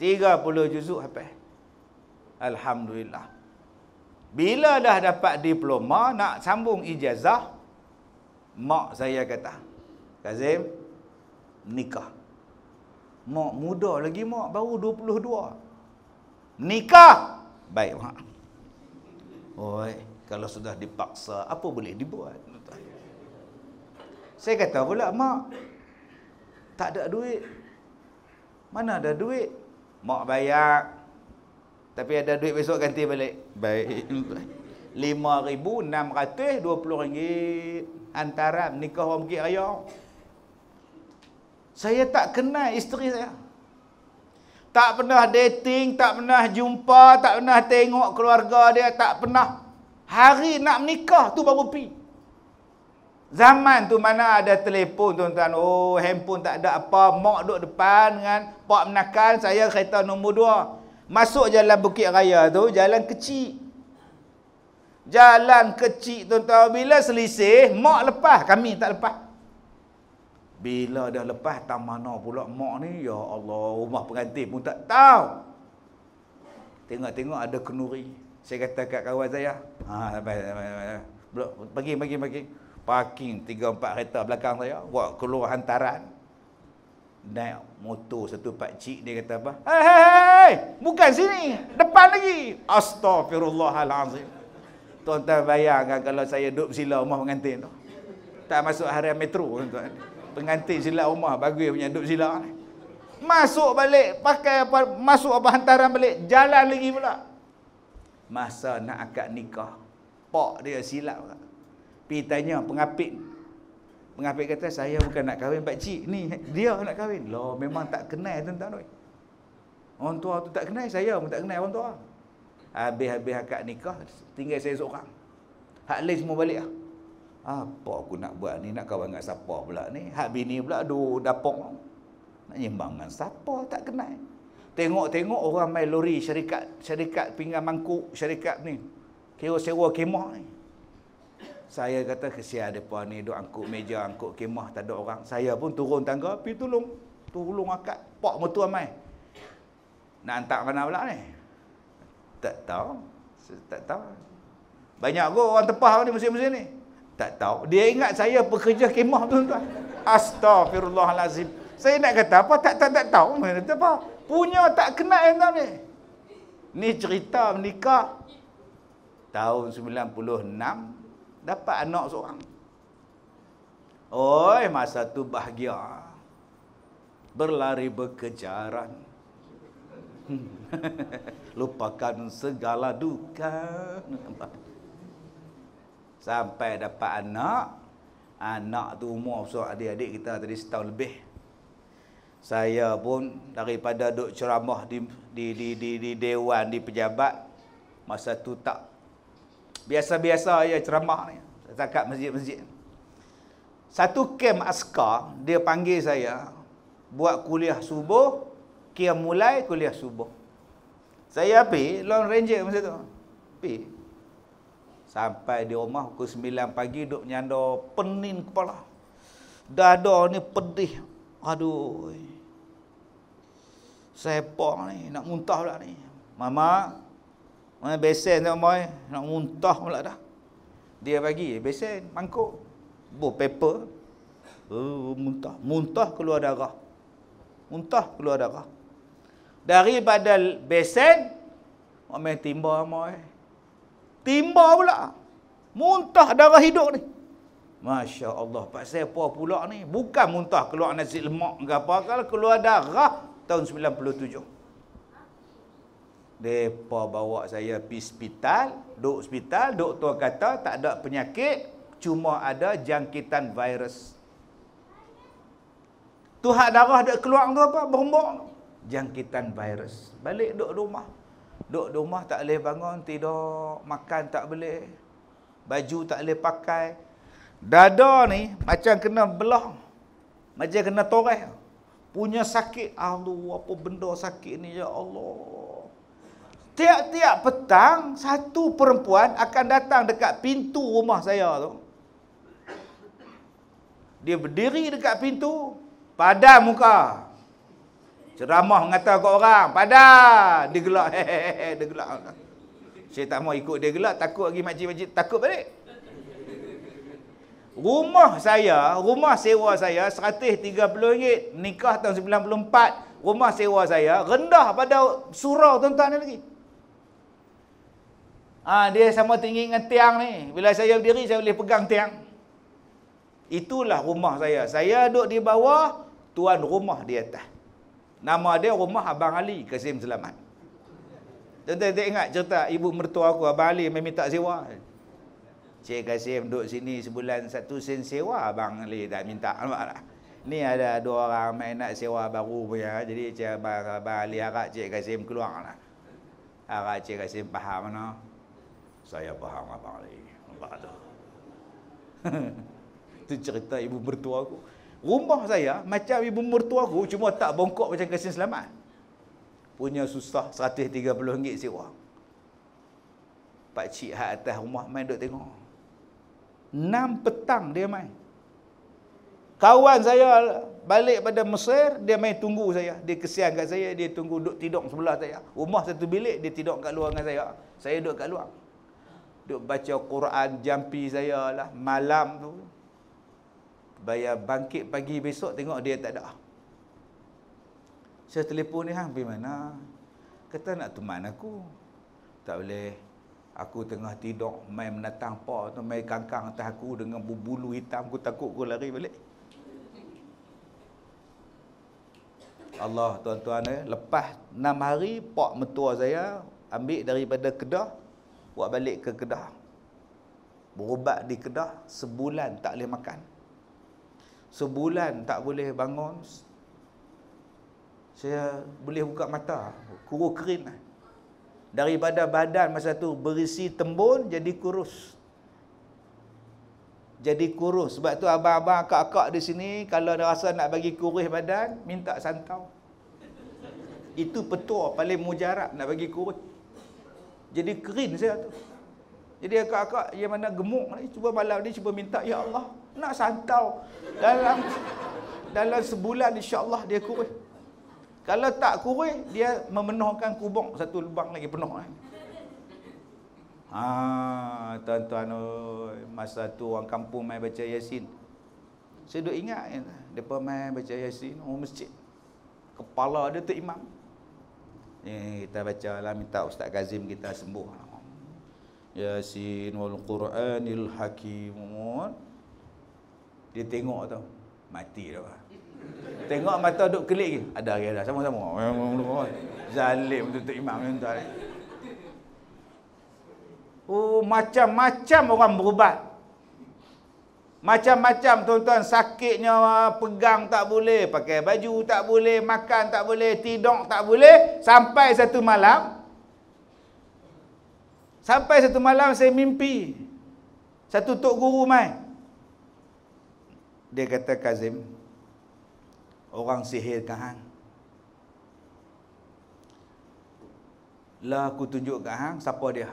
Speaker 1: 30 juzuk hafaz. Alhamdulillah. Bila dah dapat diploma, nak sambung ijazah, mak saya kata, Kazim, nikah. Mak muda lagi mak, baru 22. Nikah. Baik mak. Oi, kalau sudah dipaksa, apa boleh dibuat? Saya kata pula, mak, tak ada duit. Mana ada duit? Mak bayar. Tapi ada duit besok ganti balik. Baik. RM5,620 hantaran nikah orang Bukit Raya. Saya tak kenal isteri saya. Tak pernah dating, tak pernah jumpa, tak pernah tengok keluarga dia, tak pernah. Hari nak menikah tu baru pergi. Zaman tu mana ada telefon tuan-tuan. Oh, handphone tak ada apa. Mak duduk depan dengan pak menakan, saya kereta nombor 2. Masuk jalan Bukit Raya tu, jalan kecil. Jalan kecil tuan-tuan. Bila selisih, mak lepas, kami tak lepas. Bila dah lepas, tak mana pula mak ni. Ya Allah, rumah pengantin pun tak tahu. Tengok-tengok ada kenuri. Saya kata kat kawan saya, Pagi. Parking 3-4 kereta belakang saya. Buat keluar hantaran. Naik motor satu pakcik, dia kata apa? Hei, bukan sini. Depan lagi. Astaghfirullahalazim. Tuan-tuan bayangkan kalau saya duduk bersila rumah pengantin tu. Tak masuk harian metro, tuan-tuan. Pengantin sila rumah, bagus punya duduk bersila ni. Masuk balik, pakai apa, masuk apa hantaran balik, jalan lagi pula. Masa nak akad nikah, pak dia silap. Pergi tanya pengapit. Pengapit kata, saya bukan nak kahwin pakcik ni, dia nak kahwin. Loh, memang tak kenal tuan-tuan. Orang tua tu tak kenal, saya pun tak kenal orang tua. Habis-habis akad nikah, tinggal saya seorang. Hak lain semua balik lah. Apa aku nak buat ni, nak kawan dengan siapa pula ni. Hak bini pula aduh dapur. Nak nyembang dengan siapa, tak kenal. Tengok-tengok orang main lori syarikat pinggan mangkuk, syarikat ni. Kira sewa kemah ni. Saya kata kesian depa ni duk angkut meja, angkut kemah tak ada orang. Saya pun turun tangga, pergi tolong akad. Pak mertua mai. Nak hantar mana pula ni? Tak tahu. Banyak ke orang tepah ni musim-musim ni? Tak tahu. Dia ingat saya pekerja kemah tuan-tuan. Astaghfirullahalazim. Saya nak kata apa? Tak tahu. Mana apa? Punya tak kenal yang tahu ni. Ni cerita menikah tahun 96, dapat anak seorang. Oi, masa tu bahagia. Berlari berkejaran. Lupakan segala duka. Sampai dapat anak. Anak tu umur besar adik-adik kita tadi setahun lebih. Saya pun daripada duk ceramah di dewan, di pejabat, masa tu tak biasa-biasa ya ceramah ni, setakat masjid-masjid. Satu kem askar, dia panggil saya buat kuliah subuh, kira mulai kuliah subuh. Saya pergi Lone Ranger masa tu. Pergi. Sampai di rumah pukul 9 pagi duk nyanda pening kepala. Dada ni pedih. Aduh. Sepok ni nak muntah pula ni. Mama, mana besen tu moy, nak muntah pula dah. Dia bagi besen, mangkuk. Paper. Muntah keluar darah. Daripada besen, main timba moy. Timba pula. Muntah darah hidup ni. Masya Allah. Pasal apa pula ni? Bukan muntah keluar nasi lemak ke apa. Kalau keluar darah tahun 97. Mereka bawa saya pergi hospital. Doktor kata tak ada penyakit. Cuma ada jangkitan virus. Tu hak darah ada keluar tu apa? Berembuk. Jangkitan virus. Balik duduk rumah. Duduk rumah tak boleh bangun, tidur, makan tak boleh. Baju tak boleh pakai. Dada ni macam kena belah. Macam kena toreh. Punya sakit. Allah, apa benda sakit ni ya Allah. Tiap-tiap petang satu perempuan akan datang dekat pintu rumah saya tu. Dia berdiri dekat pintu, padam muka. Ceramah mengata kat orang, padam. Dia gelak. Dia gelak. Saya tak mau ikut dia gelak, takut lagi makcik-makcik takut balik. Rumah sewa saya RM130. Nikah tahun 94. Rumah sewa saya rendah pada surau tuan-tuan ni lagi. Dia sama tinggi dengan tiang ni. Bila saya berdiri, saya boleh pegang tiang. Itulah rumah saya. Saya duduk di bawah, tuan rumah di atas. Nama dia rumah Abang Ali Kasim Selamat. Tuan-tuan tak ingat cerita ibu mertua aku, Abang Ali main minta sewa. Cik Kasim duduk sini sebulan 1 sen sewa, Abang Ali tak minta. Nampak tak? Ni ada 2 orang main nak sewa baru punya. Jadi Cik Abang Ali harap Cik Kasim keluar lah. Harap Cik Kasim faham mana? Saya faham Abang Ali. Nampak tu. Itu cerita ibu mertua aku. Rumah saya macam ibu mertua aku, cuma tak bongkok macam Kasim Selamat. Punya susah RM130 sewa. Pak cik hak atas rumah main duk tengok. 6 petang dia main. Kawan saya balik pada Mesir, dia main tunggu saya. Dia kesian kat saya, dia tunggu duduk tidur sebelah saya. Rumah satu bilik, dia tidur kat luar dengan saya. Saya duduk kat luar. Duduk baca Quran, jampi saya lah. Malam tu, bayar bangkit pagi besok, tengok dia tak ada. Saya telefon ni, hang pergi mana? Kata nak teman aku. Tak boleh. Aku tengah tidur, main menatang apa tu, main kangkang atas aku dengan berbulu hitam. Aku takut aku lari balik. Allah, tuan-tuan, lepas 6 hari, pak mertua saya ambil daripada Kedah, buat balik ke Kedah. Berubat di Kedah, sebulan tak boleh makan. Sebulan tak boleh bangun. Saya boleh buka mata, kuru kering lah. Daripada badan masa tu berisi tembun, jadi kurus. Jadi kurus. Sebab tu abang-abang, akak-akak di sini, kalau ada rasa nak bagi kurus badan, minta santau. Itu petua paling mujarab nak bagi kurus. Jadi kering saya tu. Jadi akak-akak yang mana gemuk ni, cuba malam ni cuba minta, ya Allah, nak santau. Dalam sebulan insya-Allah dia kurus. Kalau tak kurus, dia memenuhkan kubur satu lubang lagi penuh. Tuan-tuan, masa tu orang kampung main baca Yasin. Saya duk ingat, mereka main baca Yasin, masjid. Kepala dia tu imam. Kita baca lah, minta Ustaz Kazim kita sembuh. Yasin wal Quranil Hakim. Dia tengok tu, mati dah. Tengok mata duk kelik ke? Ada lagi dah, sama-sama. Zalim tutup imam ni tuan. Macam-macam orang berubat. Macam-macam tuan-tuan, sakitnya pegang tak boleh, pakai baju tak boleh, makan tak boleh, tidur tak boleh, sampai satu malam saya mimpi satu tok guru mai. Dia kata, Kazim, orang sihirkan hang. Lah aku tunjuk kat hang siapa dia.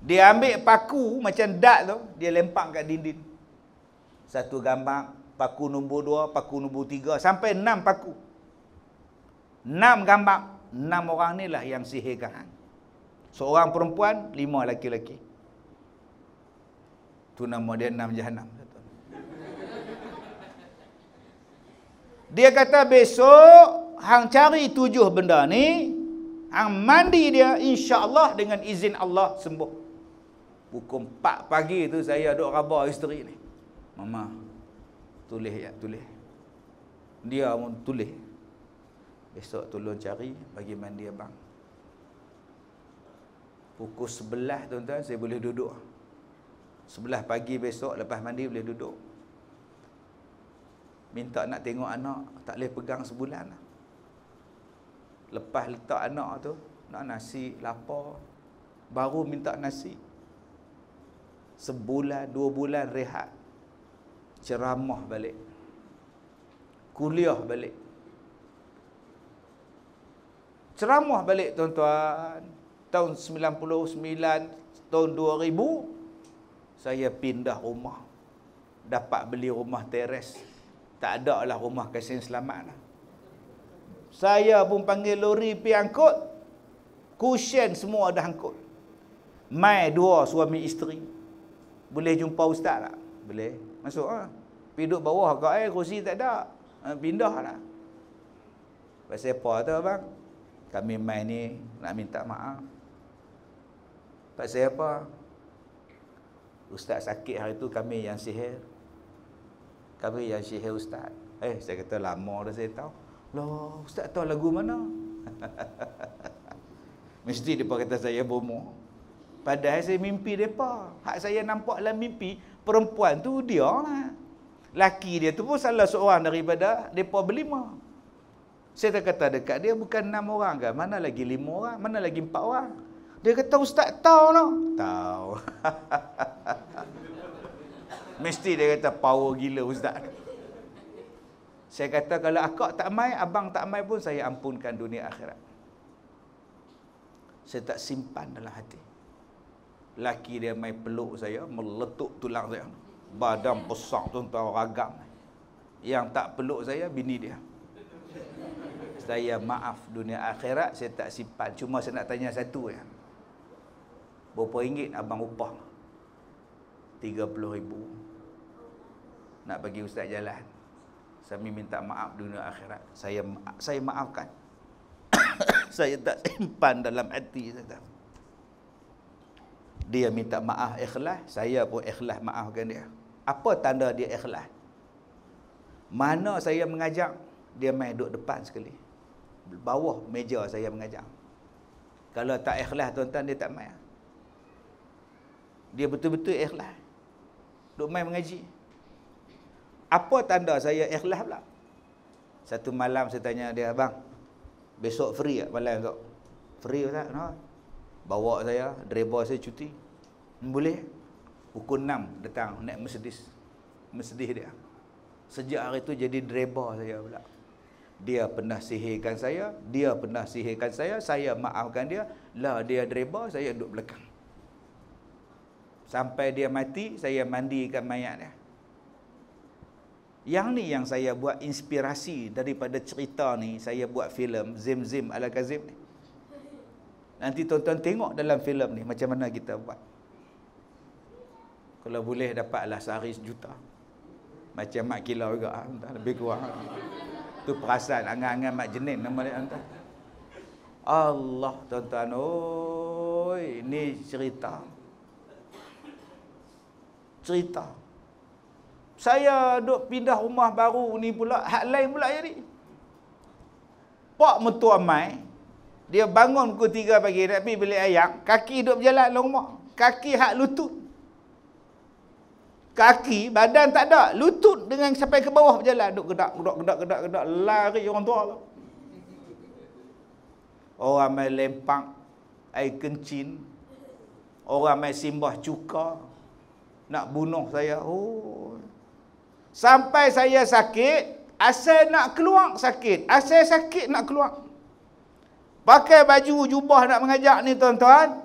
Speaker 1: Dia ambil paku macam dat tu, dia lempang kat dinding. Satu gambar, paku nombor 2, paku nombor 3, sampai 6 paku. 6 gambar, 6 orang ni lah yang sihirkan hang. Seorang perempuan, 5 laki-laki. Tu nama dia 6 Jahanam. Dia kata besok hang cari 7 benda ni, hang mandi dia, insya-Allah dengan izin Allah sembuh. Pukul 4 pagi tu saya duk khabar isteri ni. Mama, tulis ya, tulis. Dia pun tulis. Besok tolong cari bagi mandi abang. Pukul 11 tuan-tuan saya boleh duduk. 11 pagi besok lepas mandi boleh duduk. Minta nak tengok anak, tak boleh pegang sebulan lah. Lepas letak anak tu, nak nasi, lapar, baru minta nasi. Sebulan, 2 bulan rehat. Ceramah balik. Kuliah balik. Ceramah balik tuan-tuan. Tahun 99, tahun 2000, saya pindah rumah. Dapat beli rumah teres. Tak ada lah rumah Kasim Selamat lah. Saya pun panggil lori pergi angkut. Kusyen semua dah angkut. Mai 2 suami isteri. Boleh jumpa ustaz tak? Boleh. Masuk lah. Pergi duduk bawah kat kursi tak ada. Pindah lah. Pasal apa tu abang? Kami mai ni nak minta maaf. Pasal apa? Ustaz sakit hari tu, kami yang sihir. Kami yang sihir ustaz. Saya kata lama dah saya tahu. Loh, ustaz tahu lagu mana? Mesti mereka kata saya bomoh. Padahal saya mimpi mereka. Hak saya nampak dalam mimpi, perempuan tu dia lah. Laki dia tu pun salah seorang daripada mereka berlima. Saya tak kata dekat dia bukan 6 orang ke? Mana lagi 5 orang? Mana lagi 4 orang? Dia kata ustaz tahu no? Tahu. Mesti dia kata power gila ustaz. Saya kata kalau akak tak mai, abang tak mai pun saya ampunkan dunia akhirat. Saya tak simpan dalam hati. Laki dia mai peluk saya, meletup tulang saya. Badan besar tuan-tuan ragam. Yang tak peluk saya, bini dia. Saya maaf dunia akhirat, saya tak simpan. Cuma saya nak tanya satu ya. Berapa ringgit abang upah? 30,000. Nak bagi ustaz jalan. Saya minta maaf dunia akhirat. Saya maafkan. Saya tak simpan dalam hati saya. Dia minta maaf ikhlas, saya pun ikhlas maafkan dia. Apa tanda dia ikhlas? Mana saya mengajak, dia main duduk depan sekali. Bawah meja saya mengajak. Kalau tak ikhlas tuan-tuan, dia tak main. Dia betul-betul ikhlas. Duduk main mengaji. Apa tanda saya ikhlas pula? Satu malam saya tanya dia, abang, besok free tak malam esok? Free tak? No? Bawa saya, driver saya cuti. Boleh? Pukul 6 datang naik Mercedes. Mercedes dia. Sejak hari itu jadi driver saya pula. Dia pernah sihirkan saya, dia pernah sihirkan saya maafkan dia. Lah dia driver, saya duduk belakang. Sampai dia mati, saya mandikan mayat dia. Yang ni yang saya buat inspirasi daripada cerita ni, saya buat filem Zim Al-Kazim ni. Nanti tuan-tuan tengok dalam filem ni macam mana kita buat. Kalau boleh dapatlah sehari 1 juta. Macam Mak Kilau juga, lebih kurang. Tu perasan angan-angan Mak Jenin nama dia tuan. Allah tuan-tuan, oi, ni cerita. Saya duk pindah rumah baru ni pula, hak lain pula jadi. Pak mertua mai, dia bangun pukul 3 pagi, nak pergi beli ayam, kaki duk berjalan dalam rumah. Kaki hak lutut. Kaki, badan tak ada, lutut dengan sampai ke bawah berjalan, duk gedak, lari orang tua tu. Orang mai lempang air kencing, orang mai simbah cuka, nak bunuh saya. Oh. Sampai saya sakit, asal nak keluar sakit, asal sakit nak keluar. Pakai baju jubah nak mengajak ni tuan-tuan,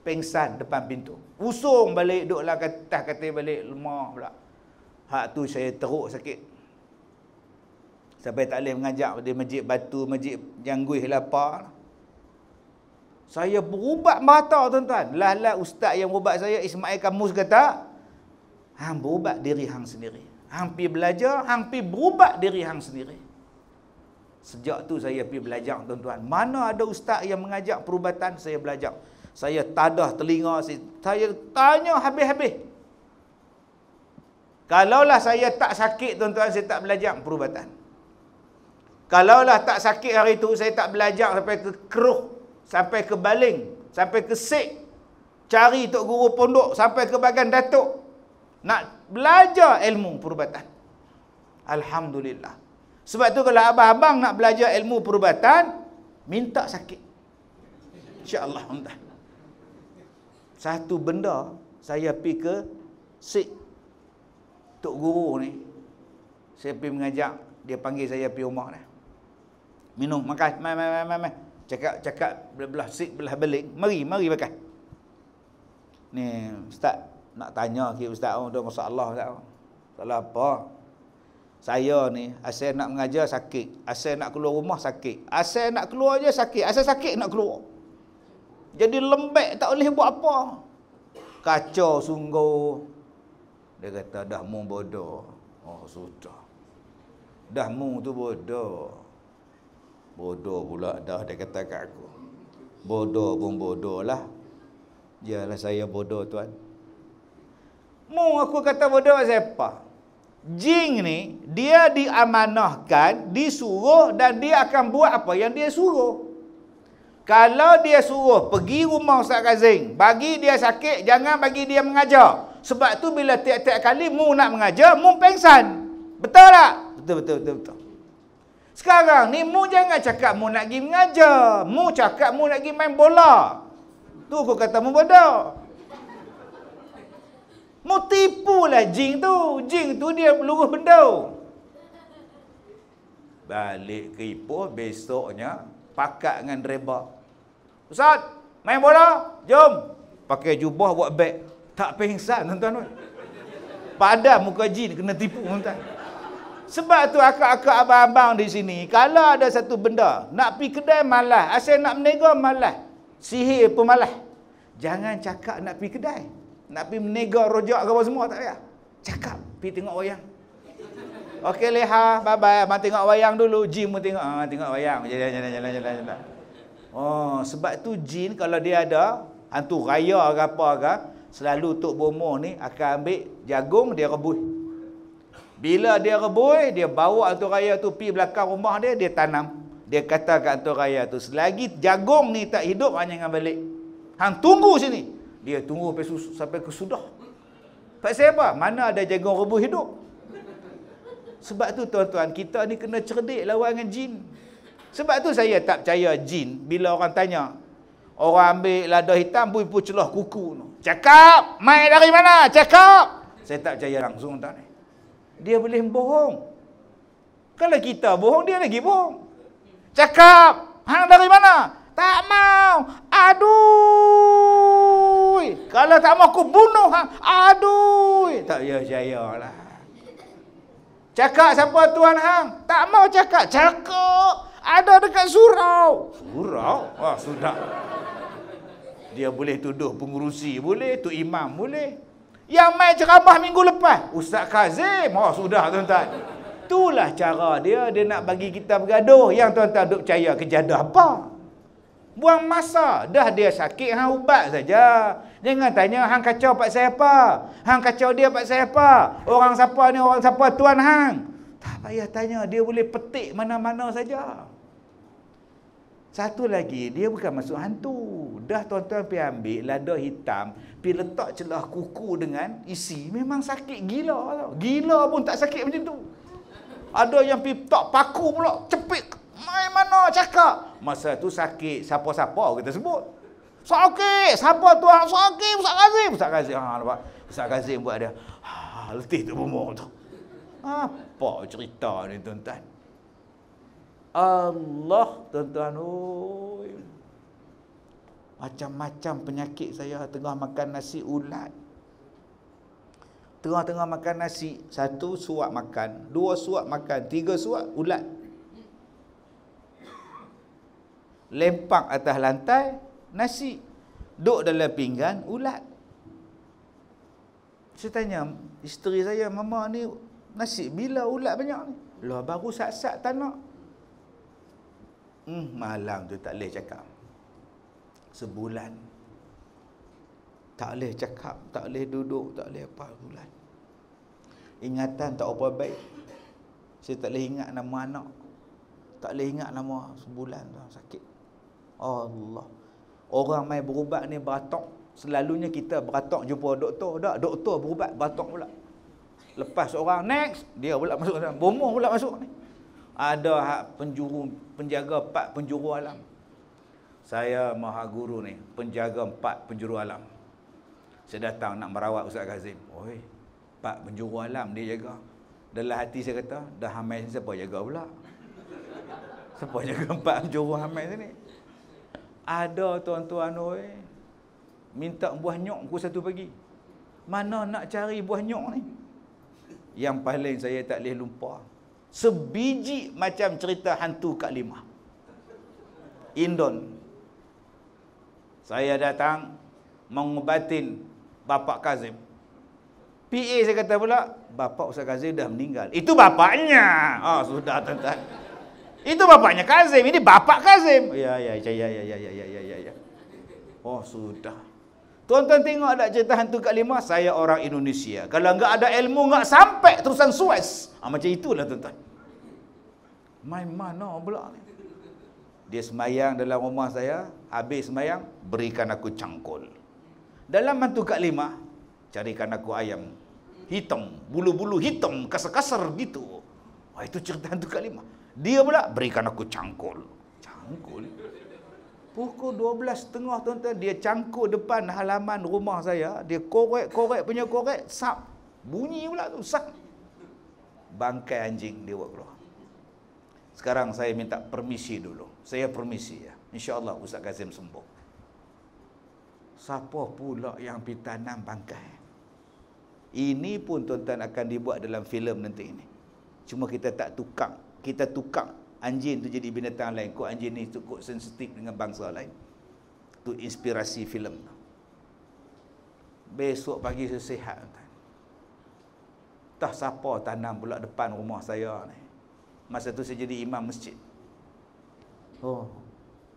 Speaker 1: pengsan depan pintu. Usung balik, duduklah atas katil balik, lemah pula. Hak tu saya teruk sakit. Sampai tak boleh mengajak di masjid batu, masjid jangguih lapar. Saya berubat mata tuan-tuan. Lah ustaz yang berubat saya, Ismail Kamus kata, hang berubat diri hang sendiri. Hang pi belajar, hang pi berubat diri hang sendiri. Sejak tu saya pi belajar tuan-tuan. Mana ada ustaz yang mengajak perubatan, saya belajar. Saya tadah telinga, saya tanya habis-habis. Kalaulah saya tak sakit tuan-tuan, saya tak belajar perubatan. Kalaulah tak sakit hari itu, saya tak belajar sampai ke keruh, sampai ke baling, sampai ke sik. Cari tok guru pondok sampai ke bagan datuk. Nak belajar ilmu perubatan. Alhamdulillah. Sebab tu kalau abang-abang nak belajar ilmu perubatan, minta sakit. InsyaAllah. Satu benda, saya pergi ke sik tok guru ni. Saya pergi mengajak, dia panggil saya pergi rumah dia. Minum, makan, mai. Cakap belah sik belah beling, mari makan. Ni ustaz nak tanya ke ustaz, ada masalah ustaz. Masalah apa? Saya ni asal nak mengajar sakit, asal nak keluar rumah sakit, asal nak keluar je sakit, asal sakit nak keluar. Jadi lembek, tak boleh buat apa. Kacau sungguh. Dia kata dah mu bodoh. Oh sudah. Dah mu tu bodoh. Bodoh pula dah, dia kata kat aku. Bodoh pun bodoh lah. Yalah saya bodoh tuan. Mu aku kata bodoh siapa? Jin ni dia diamanahkan, disuruh dan dia akan buat apa yang dia suruh. Kalau dia suruh pergi rumah Ustaz Kazim, bagi dia sakit, jangan bagi dia mengajar. Sebab tu bila tiap-tiap kali mu nak mengajar, mu pengsan. Betul tak? Betul. Sekarang ni mu jangan cakap mu nak pergi mengajar. Mu cakap mu nak pergi main bola. Tu aku kata mu bodoh. Mu tipulah jin tu. Jin tu dia lurus benda. Balik ke Ipoh, besoknya pakat dengan driver. Ustaz, main bola? Jom. Pakai jubah buat beg. Tak pengsan tuan-tuan. Padam muka jin kena tipu tuan-tuan. Sebab tu akak-akak abang-abang di sini, kalau ada satu benda, nak pergi kedai malas, asal nak menega malas. Sihir pun malas. Jangan cakap nak pergi kedai. Nak pergi menega rojak ke apa semua, tak payah. Cakap, pergi tengok wayang. Okey Leha, bye-bye. Abang tengok wayang dulu. Jin pun tengok. Tengok wayang. Jalan. Oh, sebab tu jin kalau dia ada hantu raya ke apa ke, selalu Tok Bomo ni akan ambil jagung, dia rebus. Bila dia rebus, dia bawa hantu raya tu pergi belakang rumah dia, dia tanam. Dia kata kat hantu raya tu, selagi jagung ni tak hidup, hang jangan balik. Hang tunggu sini. Dia tunggu sampai kesudah. Pasal apa? Mana ada jagung rebus hidup? Sebab tu tuan-tuan, kita ni kena cerdik lawan dengan jin. Sebab tu saya tak percaya jin. Bila orang tanya, orang ambil lada hitam, pun celah kuku. Cakap, mai dari mana? Cakap. Saya tak percaya langsung tuan. Dia boleh bohong. Kalau kita bohong, dia lagi bohong. Cakap, hang dari mana? Tak mau. Aduh. Kalau tak mau aku bunuh hang. Aduh. Tak percaya lah. Cakap siapa tuan hang? Tak mau cakap. Cakap. Ada dekat surau. Surau? Wah, sudah. Dia boleh tuduh pengurusi. Boleh. Tu imam. Boleh. Yang main ceramah minggu lepas. Ustaz Kazim. Oh, sudah tuan-tuan. Itulah cara dia. Dia nak bagi kita bergaduh. Yang tuan-tuan duk percaya kejadah apa? Buang masa. Dah dia sakit, hang ubat saja. Jangan tanya hang kacau pak saya apa. Hang kacau dia pak saya apa. Orang siapa ni, orang siapa tuan hang. Tak payah tanya, dia boleh petik mana-mana saja. Satu lagi, dia bukan masuk hantu. Dah tuan-tuan pergi ambil lada hitam, pergi letak celah kuku dengan isi, memang sakit gila tau. Gila pun tak sakit macam tu. Ada yang pergi tak paku pula, cepit. Mai mana cakap. Masa tu sakit, siapa-siapa kita sebut. Sakit, siapa tuan? Sakit, Ustaz Kazim. Ustaz Kazim, nampak? Ustaz Kazim buat dia. Letih tu bumur tu. Apa cerita ni tuan-tuan? Allah tuan-tuan, oi. Macam-macam penyakit saya tengah makan nasi ulat. Tengah-tengah makan nasi, 1 suap makan, 2 suap makan, 3 suap ulat. Lempak atas lantai nasi. Duk dalam pinggan ulat. Saya tanya isteri saya, mama ni nasi bila ulat banyak ni? Lah baru sat-sat tak nak. Malam tu tak boleh cakap. Sebulan. Tak boleh cakap, tak boleh duduk, tak boleh apa bulan. Ingatan tak apa baik. Saya tak boleh ingat nama anak. Tak boleh ingat nama sebulan tu sakit. Allah. Orang main berubat ni beratok. Selalunya kita beratok jumpa doktor. Tak, doktor berubat beratok pula. Lepas orang next, dia pula masuk dalam. Bomoh pula masuk ni. Ada hak penjaga 4 penjuru alam. Saya maha guru ni, penjaga 4 penjuru alam. Saya datang nak merawat Ustaz Kazim. Oi, 4 penjuru alam dia jaga. Dalam hati saya kata, dah hamil siapa jaga pula? Siapa jaga 4 penjuru hamil sini? Ada tuan-tuan oi. Minta buah nyok pukul 1 pagi. Mana nak cari buah nyok ni? Yang paling saya tak boleh lupa. Sebiji macam cerita hantu Kak Limah. Indon. Saya datang mengubatin Bapak Kazim. PA saya kata pula, Bapak Ustaz Kazim dah meninggal. Itu bapaknya. Sudah tuan-tuan. Itu bapaknya Kazim, ini Bapak Kazim. Ya. Oh, sudah. Tuan-tuan tengok tak cerita hantu Kak Limah? Saya orang Indonesia. Kalau enggak ada ilmu, enggak sampai terusan Suez. Macam itulah tuan-tuan. Main mana pula ni? Dia semayang dalam rumah saya, habis semayang, berikan aku cangkul. Dalam mantu Kak Limah, carikan aku ayam hitam, bulu-bulu hitam, kasar-kasar gitu. Wah, itu cerita hantu Kak Limah. Dia pula berikan aku cangkul. Cangkul? Pukul 12.30 tuan-tuan, dia cangkul depan halaman rumah saya. Dia korek punya korek, sap. Bunyi pula tu, sap. Bangkai anjing dia buat keluar. Sekarang saya minta permisi dulu. Saya permisi ya. InsyaAllah Ustaz Kazim sembuh. Siapa pula yang pergi tanam bangkai? Ini pun tuan-tuan akan dibuat dalam filem nanti ini. Cuma kita tak tukang. Kita tukang anjing tu jadi binatang lain. Kok anjing ni cukup sensitif dengan bangsa lain. Itu inspirasi filem. Besok pagi saya sihat. Tak siapa tanam pula depan rumah saya ni. Masa tu saya jadi imam masjid. Oh,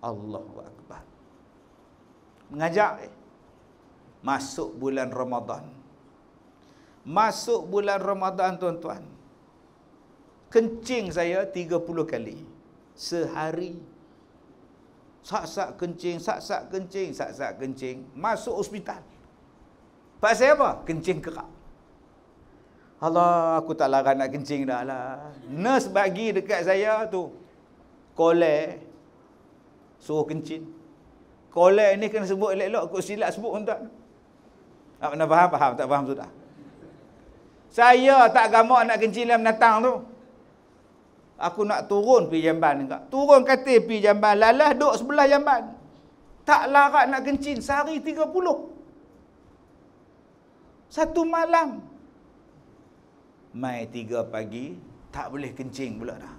Speaker 1: Allahu Akbar. Mengajak masuk bulan Ramadan. Masuk bulan Ramadan tuan-tuan. Kencing saya 30 kali sehari. Sak-sak kencing, sak-sak kencing, sak-sak kencing. Masuk hospital. Pasal apa? Kencing kerak. Allah, aku tak larang nak kencing dah lah. Nurse bagi dekat saya tu kolek, suruh kencing. Kolek ni kena sebut elok-elok, kau silap sebut tuan. Tak pernah faham? Faham? Tak faham sudah? Saya tak gamak nak kencing dalam menatang tu. Aku nak turun pergi jamban juga. Turun katil pergi jamban. Lalah duduk sebelah jamban. Tak larat nak kencing. Sehari 30. Satu malam. Mai 3 pagi. Tak boleh kencing pula dah.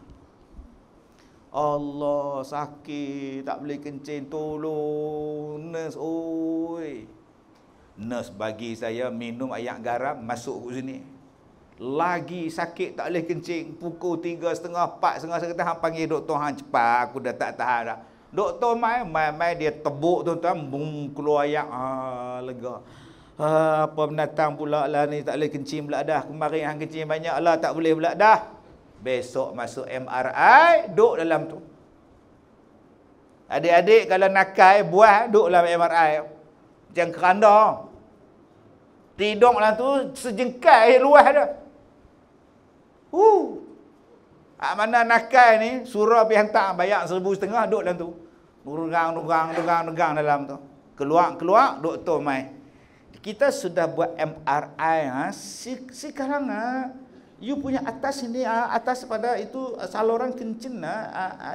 Speaker 1: Allah, sakit. Tak boleh kencing. Tolong. Nurse, oi. Nurse bagi saya minum air garam. Masuk ke sini. Lagi sakit tak boleh kencing. Pukul 3.30, 4, setengah hang panggil doktor, hang cepat, aku dah tak tahan dah. Doktor mai dia tebuk tuan-tuan, bum, keluar air. Lega. Apa binatang pula lah ni, tak boleh kencing pula dah. Kemarin hang kencing banyak lah, tak boleh pula dah. Besok masuk MRI, duduk dalam tu. Adik-adik kalau nakai buah, duduk dalam MRI. Macam keranda. Tidur dalam tu sejengkai luas dah. Mana nakai ni, surah pergi hantar, bayar 1,500, duduk dalam tu. Negang dalam tu. Keluar, doktor mai. Kita sudah buat MRI. Sekarang, you punya atas ini, atas pada itu saluran kencing.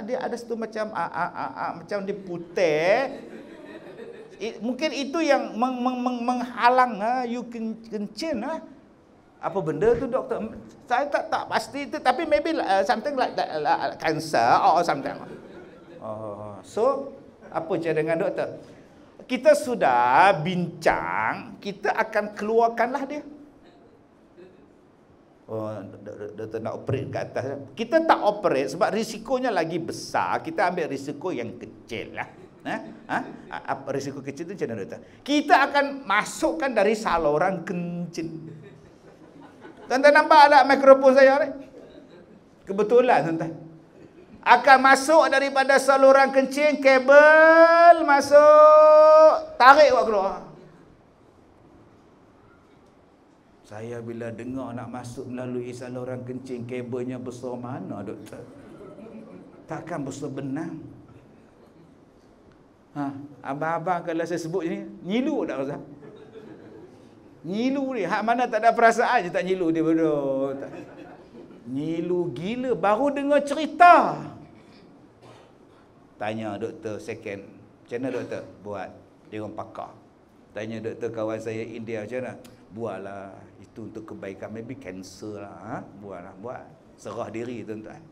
Speaker 1: Dia ada satu macam, macam dia putih. Mungkin itu yang menghalang you kencing. Apa benda tu doktor? Saya tak pasti itu, tapi maybe something like that, cancer or something. So apa cadangan doktor? Kita sudah bincang, kita akan keluarkanlah dia. Doktor nak operate ke atas. Kita tak operate sebab risikonya lagi besar. Kita ambil risiko yang kecil lah. Apa risiko kecil tu macam mana doktor? Kita akan masukkan dari saluran kencing. Tuan-tuan nampak tak mikrofon saya ni? Kebetulan tuan-tuan. Akan masuk daripada saluran kencing, kabel masuk, tarik buat keluar. Saya bila dengar nak masuk melalui saluran kencing, kabelnya besar mana doktor? Takkan besar benang. Abang-abang kalau saya sebut ni, nyilu tak rasa? Nyilu ni, hak mana tak ada perasaan je tak nyilu dia bodoh. Nyilu gila, baru dengar cerita. Tanya doktor second, macam mana doktor? Buat, dia orang pakar. Tanya doktor kawan saya India, macam mana? Buatlah, itu untuk kebaikan, maybe cancer lah. Buatlah, buat. Serah diri tuan-tuan.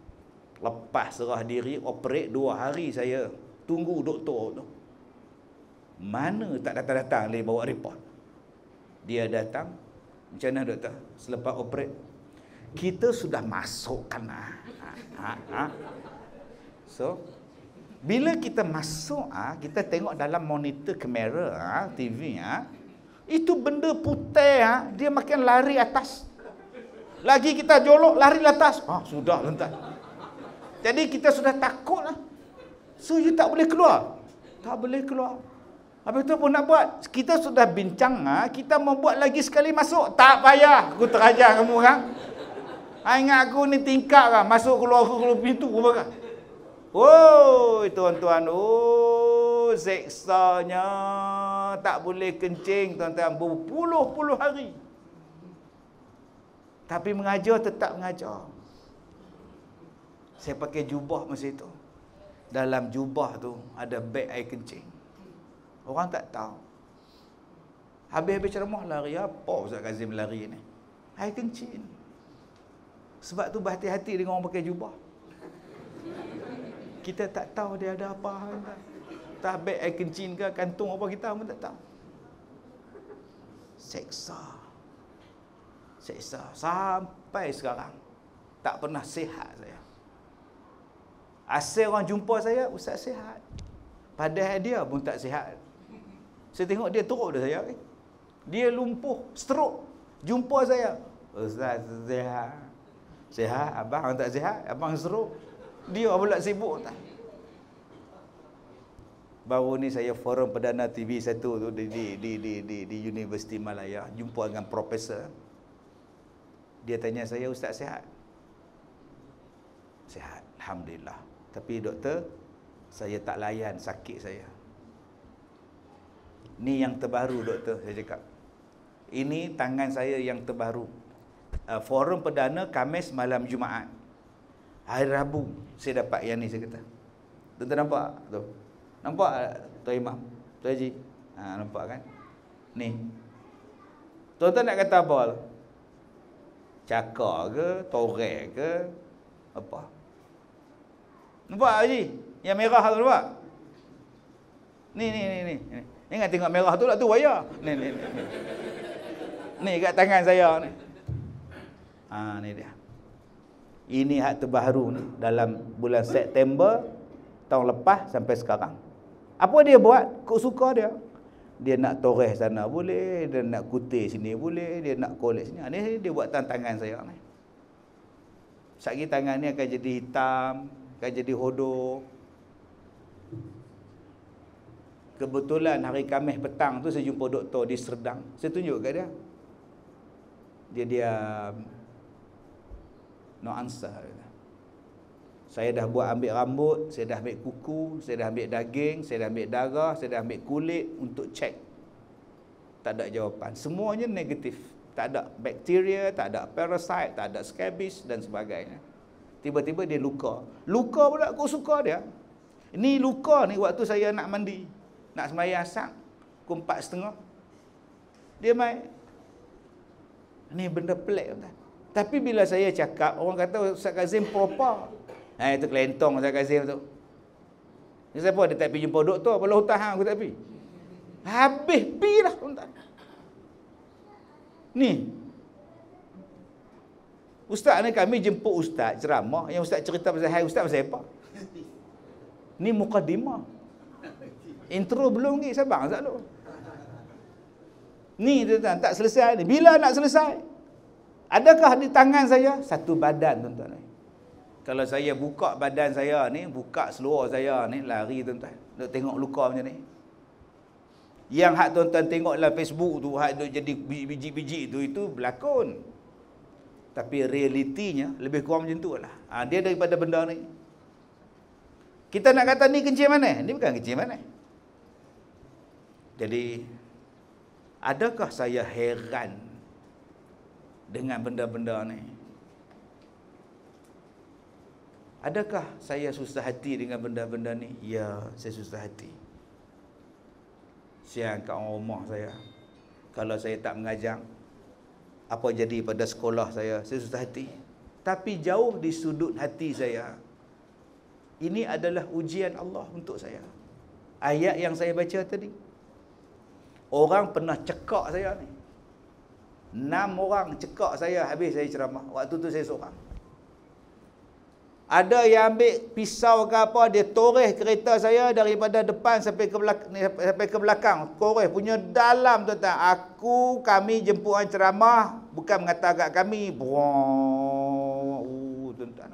Speaker 1: Lepas serah diri, operate 2 hari saya. Tunggu doktor tu. Mana tak datang-datang dia bawa report. Dia datang, macam mana doktor? Selepas operate, kita sudah masukkan. So, bila kita masuk, kita tengok dalam monitor kamera, TV, itu benda putih, dia makin lari atas. Lagi kita jolok, lari atas. Sudah tuan-tuan. Jadi kita sudah takut lah. So you tak boleh keluar. Tak boleh keluar. Habis tu pun nak buat. Kita sudah bincang, kita mau buat lagi sekali masuk. Tak payah. Aku terajar kamu kan. Ingat aku ni tingkap kan. Masuk keluar pintu. Oh, tuan-tuan. Oh, seksanya. Tak boleh kencing, tuan-tuan. Berpuluh-puluh hari. Tapi mengajar tetap mengajar. Saya pakai jubah masa itu. Dalam jubah tu ada beg air kencing. Orang tak tahu. Habis-habis ceramah lari. Apa Ustaz Kazim lari ni? Air kencing. Sebab tu berhati-hati dengan orang pakai jubah. Kita tak tahu dia ada apa. Entah beg air kencing ke kantung apa kita pun tak tahu. Seksa. Sampai sekarang tak pernah sihat saya. Asal orang jumpa saya, Ustaz sihat. Padahal dia pun tak sihat. Saya tengok dia teruk dah saya. Dia lumpuh, stroke. Jumpa saya. Ustaz sihat. Sihat? Abang tak sihat? Abang stroke? Dia pula sibuk tak? Baru ni saya forum Perdana TV1 tu di Universiti Malaya. Jumpa dengan profesor. Dia tanya saya, Ustaz sihat? Sihat, Alhamdulillah. Tapi doktor, saya tak layan sakit saya. Ni yang terbaru doktor, saya cakap. Ini tangan saya yang terbaru. Forum perdana Khamis malam Jumaat. Hari Rabu saya dapat yang ni, saya kata. Tuan-tuan nampak tu? Nampak Tuan Imam, Tuan Haji? Nampak kan? Ni. Tuan-tuan nak kata apa? Cakar ke, torek ke, apa? Nampak Haji? Yang merah tu nampak? Ni. Jangan tengok merah tu lah, tu wayar. Ni. Ni kat tangan saya ni. Ni dia. Ini hak terbaru ni dalam bulan September tahun lepas sampai sekarang. Apa dia buat? Kok suka dia. Dia nak toreh sana boleh, dia nak kutih sini boleh, dia nak kolek sini. Ni dia buat tangan saya ni. Sekali tangan ni akan jadi hitam, akan jadi hodor. Kebetulan hari Khamis petang tu saya jumpa doktor di Serdang. Saya tunjuk kat dia. Dia diam. No answer. Saya dah buat ambil rambut, saya dah ambil kuku, saya dah ambil daging, saya dah ambil darah, saya dah ambil kulit untuk cek. Tak ada jawapan. Semuanya negatif. Tak ada bakteria, tak ada parasite, tak ada scabies dan sebagainya. Tiba-tiba dia luka. Luka pula aku suka dia. Ini luka ni waktu saya nak mandi. Nak sembahyang asar, pukul 4:30. Dia mai. Ini benda pelik tuan. Tapi bila saya cakap, orang kata Ustaz Kazim proper. Itu kelentong Ustaz Kazim tu. Siapa dia tak pergi jumpa doktor, kalau hutang hang aku tak pergi. Habis pi dah tuan. Ni. Ustaz ni kami jemput ustaz ceramah, yang ustaz cerita pasal hai ustaz pasal apa? Ni mukadimah. Intro belum lagi, sabar Ustaz dulu. Ni tuan-tuan, tak selesai ni. Bila nak selesai? Adakah di tangan saya? Satu badan tuan-tuan. Kalau saya buka badan saya ni, buka seluar saya ni, lari tuan-tuan. Nak tengok luka macam ni. Yang hak tuan-tuan tengok dalam Facebook tu, hak tu jadi biji-biji tu, itu berlakon. Tapi realitinya lebih kurang macam tu lah. Dia daripada benda ni. Kita nak kata ni kencing mana? Ni bukan kencing mana. Jadi, adakah saya heran dengan benda-benda ni? Adakah saya susah hati dengan benda-benda ni? Ya, saya susah hati. Siang kat orang rumah saya. Kalau saya tak mengajar, apa jadi pada sekolah saya susah hati. Tapi jauh di sudut hati saya, ini adalah ujian Allah untuk saya. Ayat yang saya baca tadi. Orang pernah cekak saya ni. 6 orang cekak saya habis saya ceramah. Waktu tu saya seorang. Ada yang ambil pisau ke apa, dia toreh kereta saya daripada depan sampai ke belakang. Toreh punya dalam tuan-tuan. Kami jemput orang ceramah, bukan mengata agak kami. Tuan-tuan.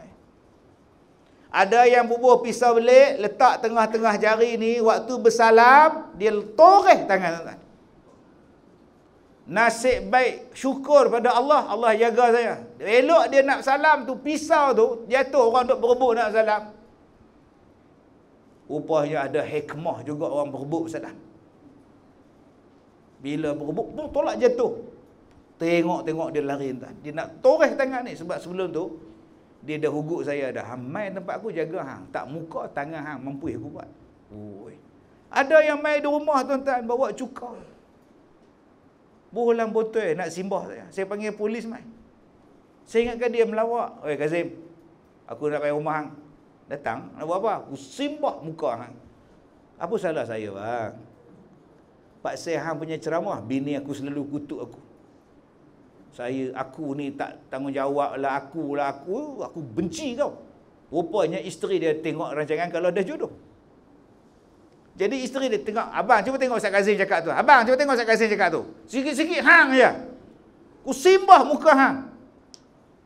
Speaker 1: Ada yang bubuh pisau belik, letak tengah-tengah jari ni, waktu bersalam, dia toreh tangan tuan-tuan. Nasib baik, syukur pada Allah, Allah jaga saya. Elok dia nak salam tu, pisau tu, jatuh orang duk berebut nak salam. Rupanya ada hikmah juga orang berebut salam. Bila berebut, tolak jatuh. Tengok-tengok dia lari tuan. Dia nak toreh tangan ni, sebab sebelum tu, dia dah hugut saya dah. Mai tempat aku jaga hang. Tak muka, tangan hang mampu aku buat. Oi. Ada yang mai di rumah tuan-tuan, bawa cuka. Bohlam botol nak simbah saya. Saya panggil polis mai. Saya ingatkan dia melawak. Oi Kazim, aku nak pergi rumah hang. Datang, nak buat apa? Aku simbah muka hang. Apa salah saya bang? Pak saya hang punya ceramah, bini aku selalu kutuk aku. Aku ni tak tanggungjawab lah, aku benci kau. Rupanya isteri dia tengok rancangan kalau dah jodoh. Jadi isteri dia tengok, abang cuba tengok Ustaz Kazim cakap tu. Abang cuba tengok Ustaz Kazim cakap tu. Sikit-sikit hang je. Aku simbah muka hang.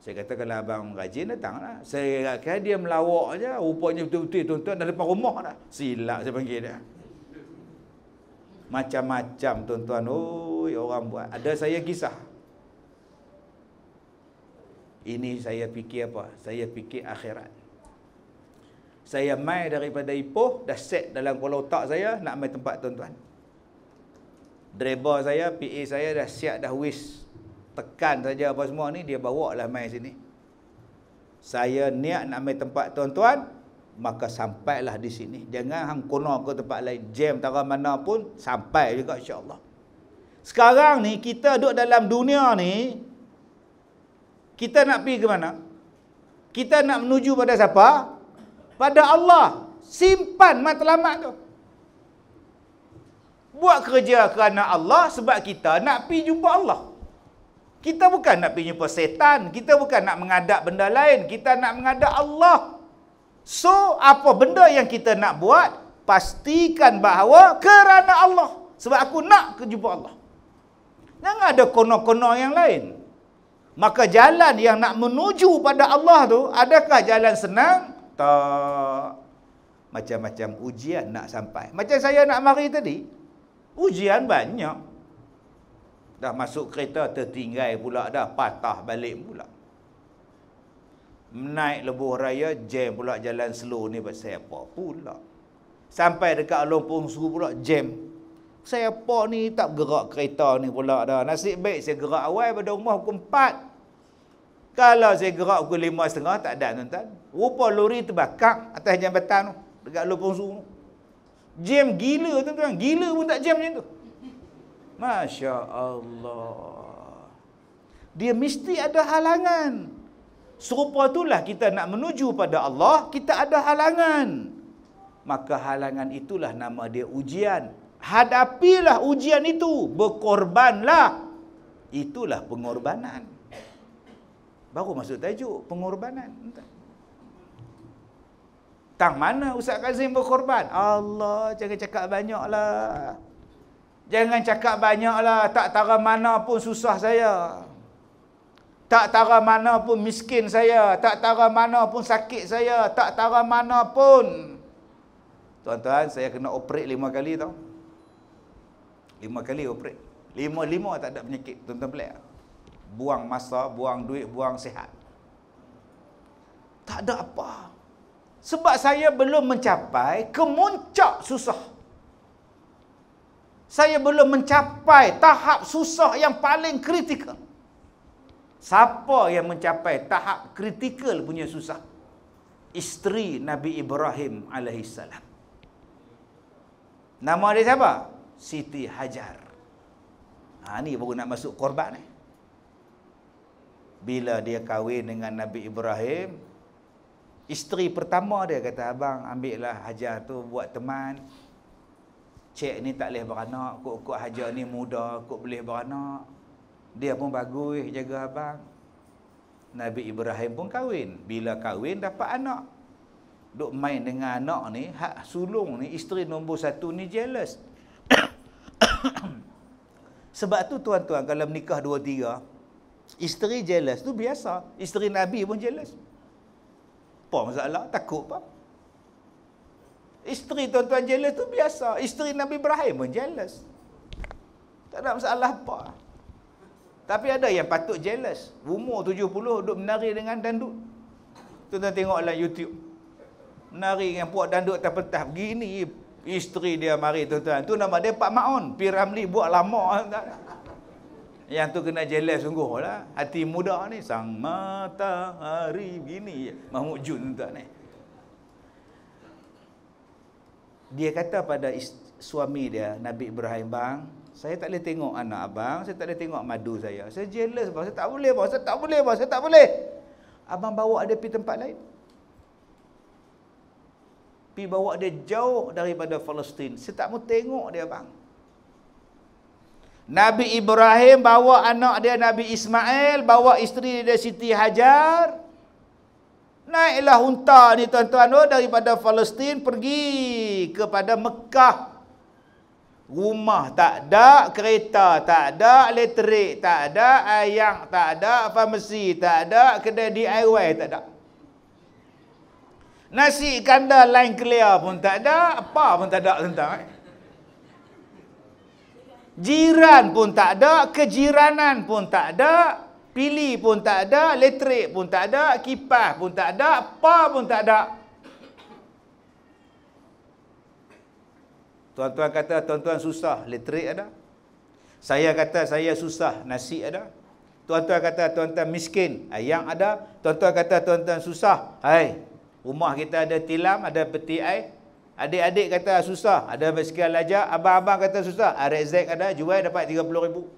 Speaker 1: Saya kata kalau abang rajin datanglah. Saya kata dia melawak je. Rupanya betul-betul tuan-tuan dah depan rumah dah. Silap saya panggil dia. Macam-macam tuan-tuan. Oi, orang buat. Ada saya kisah. Ini saya fikir apa? Saya fikir akhirat. Saya mai daripada Ipoh, dah set dalam kepala otak saya nak mai tempat tuan-tuan. Driver saya, PA saya dah siap dah wish. Tekan saja apa semua ni, dia bawa lah mai sini. Saya niat nak mai tempat tuan-tuan, maka sampailah di sini. Jangan hang kono ke tempat lain. Jam tara mana pun, sampai juga insya-Allah. Sekarang ni, kita duduk dalam dunia ni, kita nak pergi ke mana? Kita nak menuju pada siapa? Pada Allah. Simpan matlamat tu. Buat kerja kerana Allah sebab kita nak pergi jumpa Allah. Kita bukan nak pergi jumpa setan. Kita bukan nak menghadap benda lain. Kita nak menghadap Allah. So, apa benda yang kita nak buat, pastikan bahawa kerana Allah. Sebab aku nak ke jumpa Allah. Jangan ada kono-kono yang lain. Maka jalan yang nak menuju pada Allah tu, adakah jalan senang? Tak. Macam-macam ujian nak sampai. Macam saya nak mari tadi, ujian banyak. Dah masuk kereta tertinggal pula dah, patah balik pula. Naik lebuh raya, jam pula jalan slow ni pasal apa pula. Sampai dekat Lompong Su pula jam. Saya apa ni tak gerak kereta ni pula dah. Nasib baik saya gerak awal pada rumah pukul 4. Kalau saya gerak pukul 5.30 tak ada tuan-tuan. Rupa lori terbakar atas jambatan tu dekat Lompong Su. Jam gila tuan-tuan. Gila pun tak jam macam tu. Masya Allah. Dia mesti ada halangan. Serupa itulah kita nak menuju pada Allah, kita ada halangan. Maka halangan itulah nama dia ujian. Hadapilah ujian itu, berkorbanlah. Itulah pengorbanan. Baru masuk tajuk, pengorbanan. Tang mana Ustaz Kazim berkorban? Allah, jangan cakap banyaklah. Jangan cakap banyaklah, tak tara mana pun susah saya. Tak tara mana pun miskin saya, tak tara mana pun sakit saya, tak tara mana pun. Tuan-tuan, saya kena operate 5 kali tau. 5 kali operate. 5 tak ada penyakit, tuan-tuan pelik. Buang masa, buang duit, buang sihat. Tak ada apa. Sebab saya belum mencapai kemuncak susah. Saya belum mencapai tahap susah yang paling kritikal. Siapa yang mencapai tahap kritikal punya susah? Isteri Nabi Ibrahim alaihissalam. Nama dia siapa? Siti Hajar. Ni baru nak masuk korban ni. Bila dia kahwin dengan Nabi Ibrahim, isteri pertama dia kata, abang ambillah Hajar tu buat teman. Cik ni tak boleh beranak, kok Hajar ni muda, kok boleh beranak. Dia pun bagus jaga abang. Nabi Ibrahim pun kahwin. Bila kahwin dapat anak. Duk main dengan anak ni, hak sulung ni, isteri nombor 1 ni jealous. Sebab tu tuan-tuan, kalau menikah 2-3, isteri jealous tu biasa. Isteri Nabi pun jealous. Apa masalah? Takut apa? Isteri tuan-tuan jealous tu biasa. Isteri Nabi Ibrahim pun jealous. Tak ada masalah apa. Tapi ada yang patut jealous. Umur 70 duduk menari dengan dandut. Tuan-tuan tengoklah YouTube. Menari dengan puak dandut atas pentas. Begini isteri dia mari tuan-tuan. Tu nama dia Pak Maun. P. Ramlee buat lama. Yang tu kena jealous sungguh lah. Hati muda ni. Sang matahari begini. Mahmud Jun tuan ni. Dia kata pada suami dia, Nabi Ibrahim, bang, saya tak boleh tengok anak abang, saya tak boleh tengok madu saya. Saya jealous bang, saya tak boleh bang, saya tak boleh bang, saya tak boleh. Abang bawa dia pergi tempat lain. Pergi bawa dia jauh daripada Palestin. Saya tak mau tengok dia bang. Nabi Ibrahim bawa anak dia Nabi Ismail, bawa isteri dia Siti Hajar. Naiklah unta ni tuan-tuan daripada Palestin pergi kepada Mekah. Rumah tak ada, kereta tak ada, elektrik tak ada, air tak ada, farmasi tak ada, kedai DIY tak ada. Nasi kandar line clear pun tak ada, apa pun tak ada tuan-tuan. Jiran pun tak ada, kejiranan pun tak ada. Pili pun tak ada, elektrik pun tak ada, kipas pun tak ada, apa pun tak ada. Tuan-tuan kata tuan-tuan susah, elektrik ada. Saya kata saya susah, nasi ada. Tuan-tuan kata tuan-tuan miskin, ayam ada. Tuan-tuan kata tuan-tuan susah, hai, rumah kita ada tilam, ada peti air. Adik-adik kata susah, ada basikal lajak. Abang-abang kata susah, RX ada, jual dapat 30,000.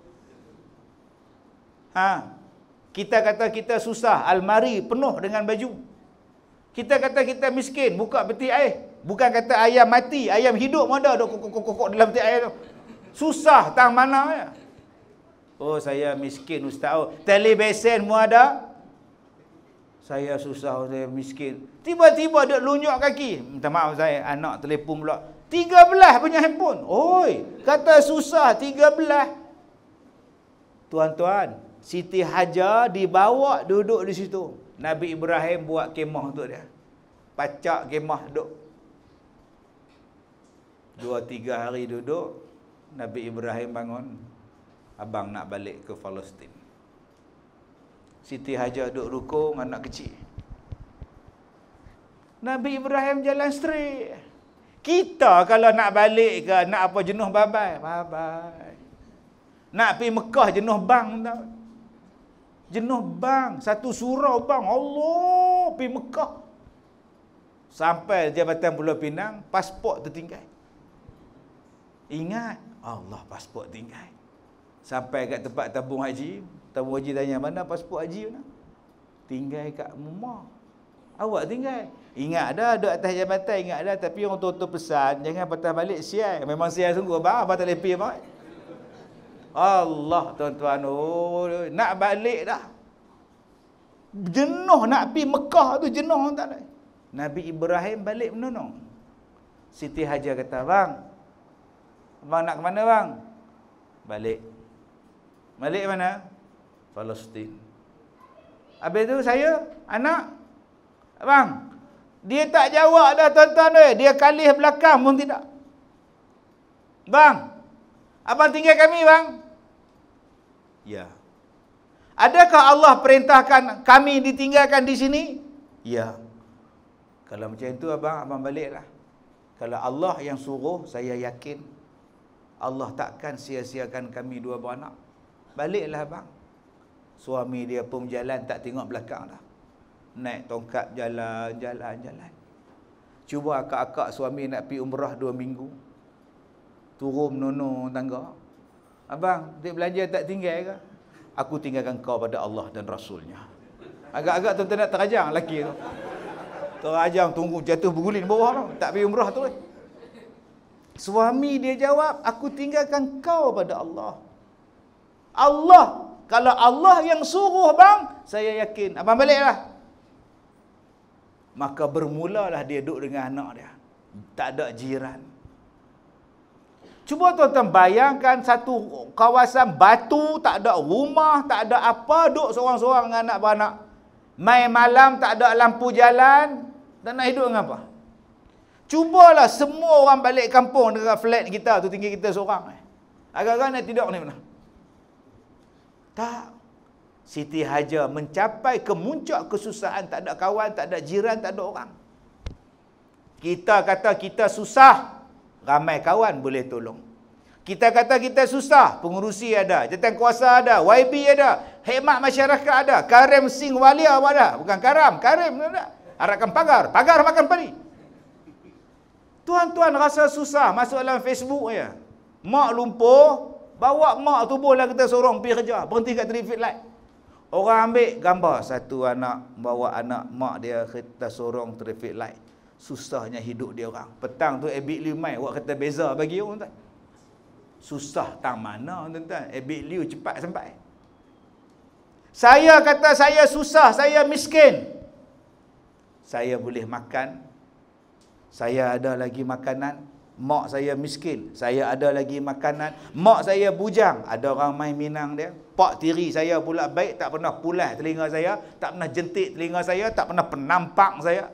Speaker 1: Kita kata kita susah, almari penuh dengan baju. Kita kata kita miskin, buka peti air. Bukan kata ayam mati, ayam hidup pun ada kokok dalam peti air tu. Susah tang mana ya? Oh saya miskin ustaz. Telebesen mu ada? Saya susah, saya miskin. Tiba-tiba dia lunyuk kaki. Minta maaf saya, anak telefon pula. 13 punya handphone. Oi, kata susah 13. Tuan-tuan, Siti Hajar dibawa duduk di situ. Nabi Ibrahim buat kemah untuk dia. Pacak kemah duduk. 2-3 hari duduk, Nabi Ibrahim bangun. Abang nak balik ke Palestin. Siti Hajar duduk rukung, anak kecil. Nabi Ibrahim jalan straight. Kita kalau nak balik ke, nak apa jenuh bye-bye. Bye-bye. Nak pergi Mekah jenuh bang tau. Jenuh bang, satu surau bang. Allah, pergi Mekah. Sampai Jabatan Pulau Pinang, pasport tertinggal. Ingat, Allah pasport tinggal. Sampai kat tempat tabung haji tanya, mana pasport haji mana? Tinggal kat rumah. Awak tinggal. Ingat dah, duduk atas jabatan, ingat dah. Tapi orang tua-tua pesan, jangan patah balik sial. Memang sial sungguh, abang tak boleh pergi abang. Allah tuan-tuan, nak balik dah. Jenuh nak pergi Mekah tu, jenuh tak ada. Nabi Ibrahim balik menunung. Siti Hajar kata, bang nak ke mana bang? Balik. Balik mana? Palestin. Habis tu saya, anak, bang, dia tak jawab dah tuan-tuan. Dia kalih belakang pun tidak. Bang, abang tinggal kami bang? Ya. Adakah Allah perintahkan kami ditinggalkan di sini? Ya. Kalau macam itu abang baliklah. Kalau Allah yang suruh, saya yakin Allah takkan sia-siakan kami dua beranak. Baliklah abang. Suami dia pun jalan tak tengok belakang dah. Naik tongkat jalan. Cuba akak-akak suami nak pergi umrah 2 minggu. Turun menunung tangga. Abang, duit belanja tak tinggal ke? Aku tinggalkan kau pada Allah dan Rasulnya. Agak-agak tuan-tuan nak terajang lelaki tu. Terajang tunggu jatuh berguling bawah tu. Tak pergi umrah tu. Suami dia jawab, aku tinggalkan kau pada Allah. Allah, kalau Allah yang suruh bang, saya yakin. Abang baliklah. Maka bermulalah dia duduk dengan anak dia. Tak ada jiran. Cuba tuan-tuan bayangkan satu kawasan batu, tak ada rumah, tak ada apa, duduk seorang-seorang dengan anak beranak. Mai malam tak ada lampu jalan, tak nak hidup dengan apa? Cubalah semua orang balik kampung dekat flat kita tu, tinggal kita seorang. Agak-agak nak tidur ni mana? Tak. Siti Hajar mencapai kemuncak kesusahan, tak ada kawan, tak ada jiran, tak ada orang. Kita kata kita susah, ramai kawan boleh tolong. Kita kata kita susah, pengurusi ada, jawatan kuasa ada, YB ada, khidmat masyarakat ada, Karim Singh Walia ada. Bukan Karim ada. Arahkan pagar makan padi. Tuan-tuan rasa susah, masuk dalam Facebook je. Mak lumpur, bawa mak tubuhlah kita seorang pergi kerja, berhenti kat traffic light. Orang ambil gambar satu anak bawa anak mak dia kereta sorong traffic light. Susahnya hidup dia orang. Petang tu Abid Liu mai buat kereta beza bagi orang tuan. Susah tang mana tuan-tuan. Abid Liu cepat sampai. Saya kata saya susah, saya miskin. Saya boleh makan. Saya ada lagi makanan. Mak saya miskin, saya ada lagi makanan. Mak saya bujang, ada orang main Minang dia. Pak tiri saya pula baik, tak pernah pulas telinga saya, tak pernah jentik telinga saya, tak pernah penampak saya.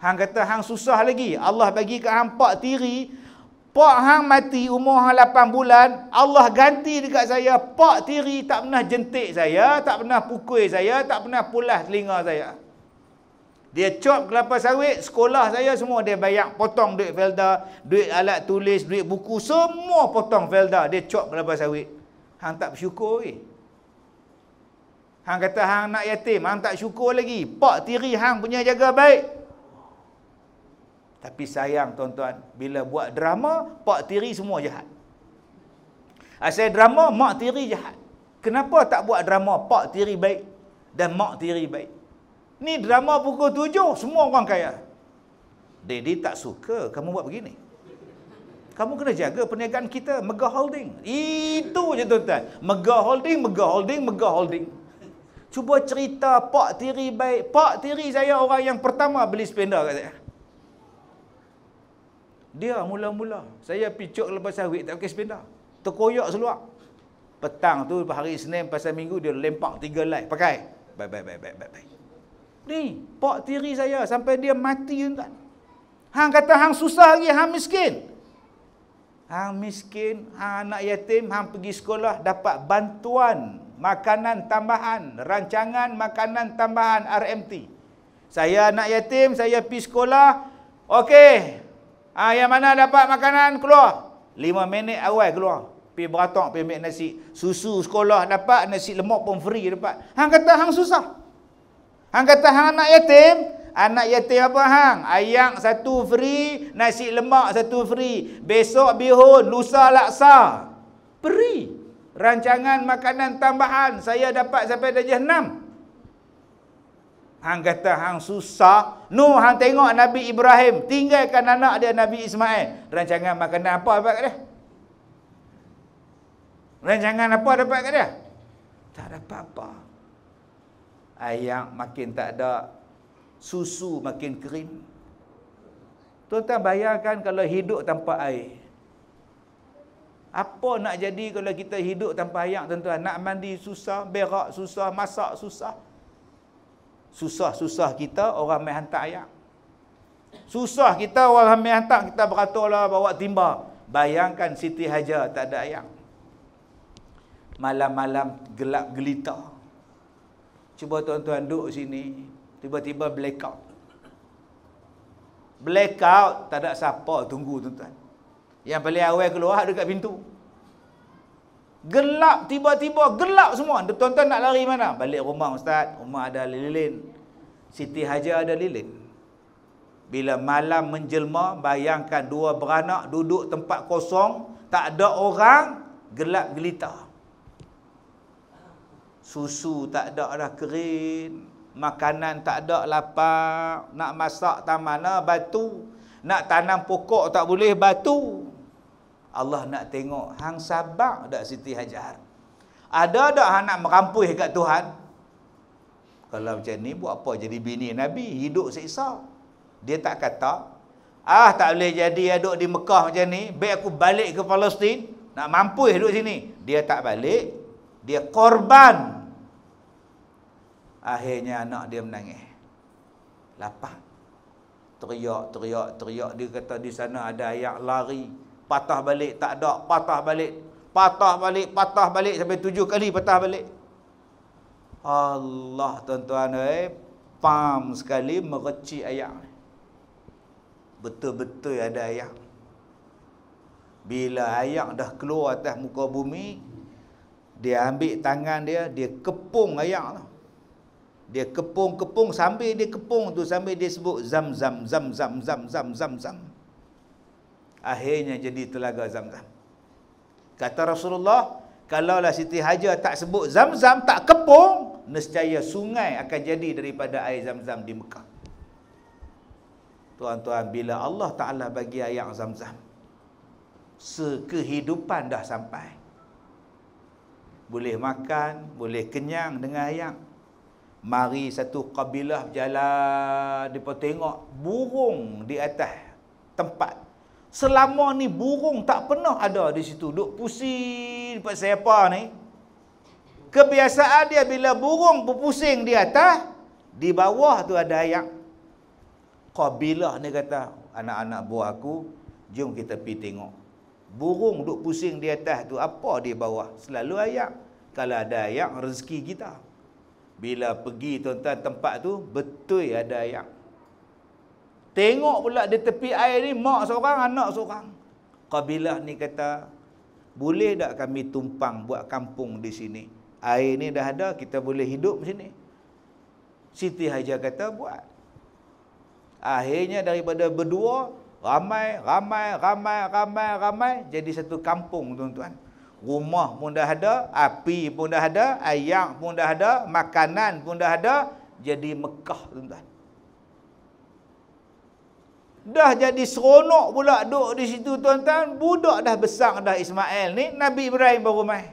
Speaker 1: Hang kata hang susah lagi. Allah bagi ke hang pak tiri. Pak hang mati umur hang 8 bulan, Allah ganti dekat saya pak tiri tak pernah jentik saya, tak pernah pukul saya, tak pernah pulas telinga saya. Dia cop kelapa sawit, sekolah saya semua dia bayar, potong duit Felda, duit alat tulis, duit buku, semua potong Felda, dia cop kelapa sawit. Hang tak bersyukur lagi. Hang kata hang nak yatim, hang tak syukur lagi. Pak tiri hang punya jaga baik. Tapi sayang tuan-tuan, bila buat drama, pak tiri semua jahat. Asal drama, mak tiri jahat. Kenapa tak buat drama pak tiri baik dan mak tiri baik? Ni drama pukul 7, semua orang kaya. Daddy tak suka kamu buat begini. Kamu kena jaga perniagaan kita, Mega Holding. Itu je tuan-tuan. Mega Holding. Cuba cerita pak tiri baik. Pak tiri saya orang yang pertama beli spender kat saya. Dia mula-mula. Saya picuk lepas sawit tak pakai spender. Terkoyak seluar. Petang tu hari Senin pasal Minggu dia lempak 3 light. Pakai. Bye. Ni, pak tiri saya sampai dia mati tuan. Hang kata hang susah lagi, hang miskin. Hang miskin, hang anak yatim, hang pergi sekolah dapat bantuan makanan tambahan, rancangan makanan tambahan RMT. Saya anak yatim, saya pergi sekolah. Okey. Yang mana dapat makanan keluar? 5 minit awal keluar. Pergi beratok, pergi ambil nasi. Susu sekolah dapat, nasi lemak pun free dapat. Hang kata hang susah. Hang kata hang anak yatim apa hang? Ayam 1 free, nasi lemak 1 free. Besok bihun, lusa laksa. Free. Rancangan makanan tambahan saya dapat sampai darjah 6. Hang kata hang susah. Hang tengok Nabi Ibrahim tinggalkan anak dia Nabi Ismail. Rancangan makanan apa dapat kat dia? Rancangan apa dapat kat dia? Tak dapat apa. Ayam makin tak ada, susu makin kering. Tuan-tuan bayangkan kalau hidup tanpa air. Apa nak jadi kalau kita hidup tanpa air, tuan-tuan? Nak mandi susah, berak susah, masak susah. Susah-susah kita orang main hantar air. Susah kita orang main hantar, kita beraturlah bawa timba. Bayangkan Siti Hajar tak ada air. Malam-malam gelap gelita. Cuba tuan-tuan duduk sini, tiba-tiba blackout. Blackout, tak ada siapa tunggu tuan-tuan. Yang paling awal keluar dekat pintu. Gelap, tiba-tiba gelap semua. Tuan-tuan nak lari mana? Balik rumah ustaz, rumah ada lilin. Siti Hajar ada lilin. Bila malam menjelma, bayangkan 2 beranak duduk tempat kosong, tak ada orang, gelap gelita. Susu tak ada dah kering, makanan tak ada lapar, nak masak tak mana batu, nak tanam pokok tak boleh batu. Allah nak tengok hang sabar dak Siti Hajar. Ada dak hang nak merampuh kat Tuhan? Kalau macam ni buat apa jadi bini Nabi, hidup siksa. Dia tak kata, tak boleh jadi duduk di Mekah macam ni, baik aku balik ke Palestin, nak mampu duduk sini. Dia tak balik. Dia korban. Akhirnya anak dia menangis. Lapar. Teriak. Dia kata di sana ada ayak, lari. Patah balik, tak ada. Patah balik. Sampai 7 kali patah balik. Allah, tuan-tuan, pam sekali mereci ayak. Betul-betul ada ayak. Bila ayak dah keluar atas muka bumi, dia ambil tangan dia, dia kepung ayak tu. Dia kepung sambil dia kepung tu, sambil dia sebut zam. Akhirnya jadi telaga Zam-Zam. Kata Rasulullah, kalaulah Siti Hajar tak sebut Zam-Zam, tak kepung, nescaya sungai akan jadi daripada air Zam-Zam di Mekah. Tuan-tuan, bila Allah Ta'ala bagi air Zam-Zam, sekehidupan dah sampai. Boleh makan, boleh kenyang dengan air. Mari satu kabilah berjalan, mereka tengok burung di atas tempat. Selama ni burung tak pernah ada di situ. Duk pusing dekat siapa ni. Kebiasaan dia bila burung berpusing di atas, di bawah tu ada air. Kabilah ni kata, anak-anak buah aku, jom kita pergi tengok. Burung duk pusing di atas tu, apa di bawah? Selalu air. Kalau ada air, rezeki kita. Bila pergi tuan-tuan tempat tu, betul ada air. Tengok pula di tepi air ni, mak seorang, anak seorang. Kabilah ni kata, boleh tak kami tumpang buat kampung di sini? Air ni dah ada, kita boleh hidup di sini. Siti Hajar kata, buat. Akhirnya daripada berdua, ramai, jadi satu kampung, tuan-tuan. Rumah pun dah ada, api pun dah ada, air pun dah ada, makanan pun dah ada, jadi Mekah, tuan-tuan. Dah jadi seronok pula duduk di situ, tuan-tuan. Budak dah besar dah Ismail ni, Nabi Ibrahim baru mai.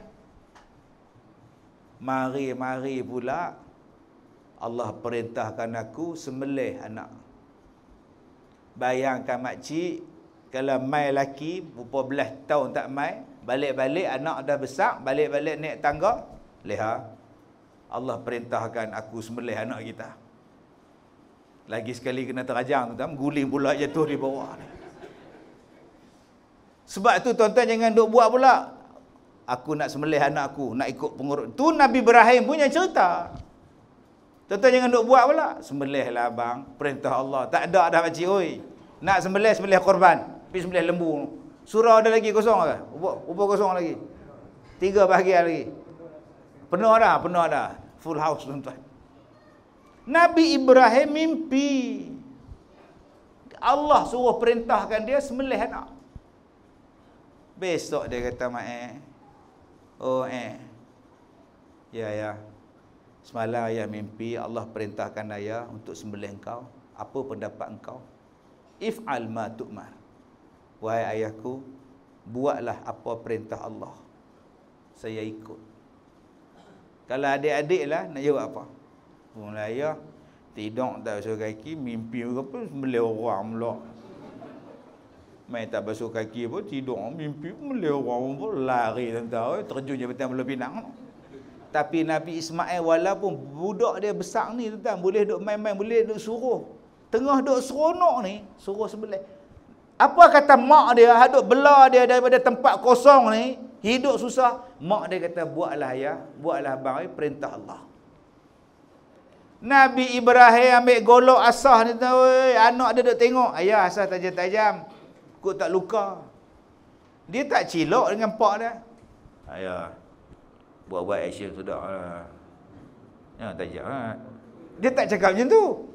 Speaker 1: Mari pula Allah perintahkan aku sembelih anak. Bayangkan makcik, kalau mai laki berapa belas tahun tak mai, balik-balik anak dah besar, balik-balik naik tangga, lihat Allah perintahkan aku sembelih anak kita. Lagi sekali kena terajang, tuan-tuan, guling pula jatuh di bawah ni. Sebab tu tuan-tuan jangan duk buat pula, aku nak sembelih anak aku, nak ikut pengurut. Tu Nabi Ibrahim punya cerita. Tuan-tuan jangan duk buat pula, sembelihlah abang, perintah Allah. Tak ada dah makcik, oi. Nak sembelih korban, pergi sembelih lembu. Surau ada lagi kosong ke? Ubah kosong lagi. 3 bahagian lagi. Penuh dah. Full house, tuan-tuan. Nabi Ibrahim mimpi. Allah suruh perintahkan dia sembelih anak. Besok dia kata, mak Ya. Semalam ayah mimpi Allah perintahkan ayah untuk sembelih engkau. Apa pendapat engkau? If'al ma tu'mar. Wahai ayahku, buatlah apa perintah Allah. Saya ikut. Kalau adik-adik lah, nak jawab apa? Mula ayah, tidur tak basuh kaki, mimpi apa, sembelih orang pula. Main tak basuh kaki pun, tidur, mimpi, sembelih orang pun, lari tentang, terjun Jabatan Pulau Pinang. Tapi Nabi Ismail walaupun budak dia besar ni, tuan, boleh duk main-main, boleh duk suruh. Tengah duk seronok ni, suruh sembelih. Apa kata mak dia, hadut bela dia daripada tempat kosong ni, hidup susah. Mak dia kata, buatlah ayah, buatlah abang, perintah Allah. Nabi Ibrahim ambil golok asah ni, anak dia duk tengok, ayah asah tajam-tajam, kok tak luka. Dia tak cilok dengan pak dia. Ayah, buat-buat action sudah lah. Ya, tajam lah. Dia tak cakap macam tu.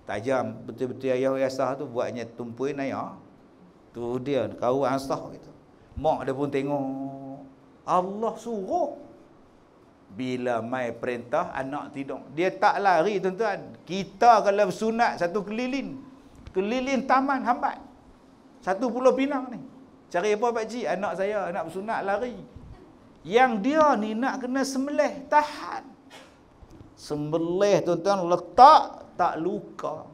Speaker 1: Tajam, betul-betul ayah asah tu buatnya tumpuin ayah. Tu dia, kawan asah gitu. Mak dia pun tengok. Allah suruh. Bila mai perintah, anak tidur. Dia tak lari, tuan-tuan. Kita kalau bersunat satu keliling taman hambat. 1 Pulau Pinang ni. Cari apa pakcik? Anak saya nak bersunat lari. Yang dia ni nak kena sembelih, tahan. Sembelih, tuan-tuan, letak, tak luka.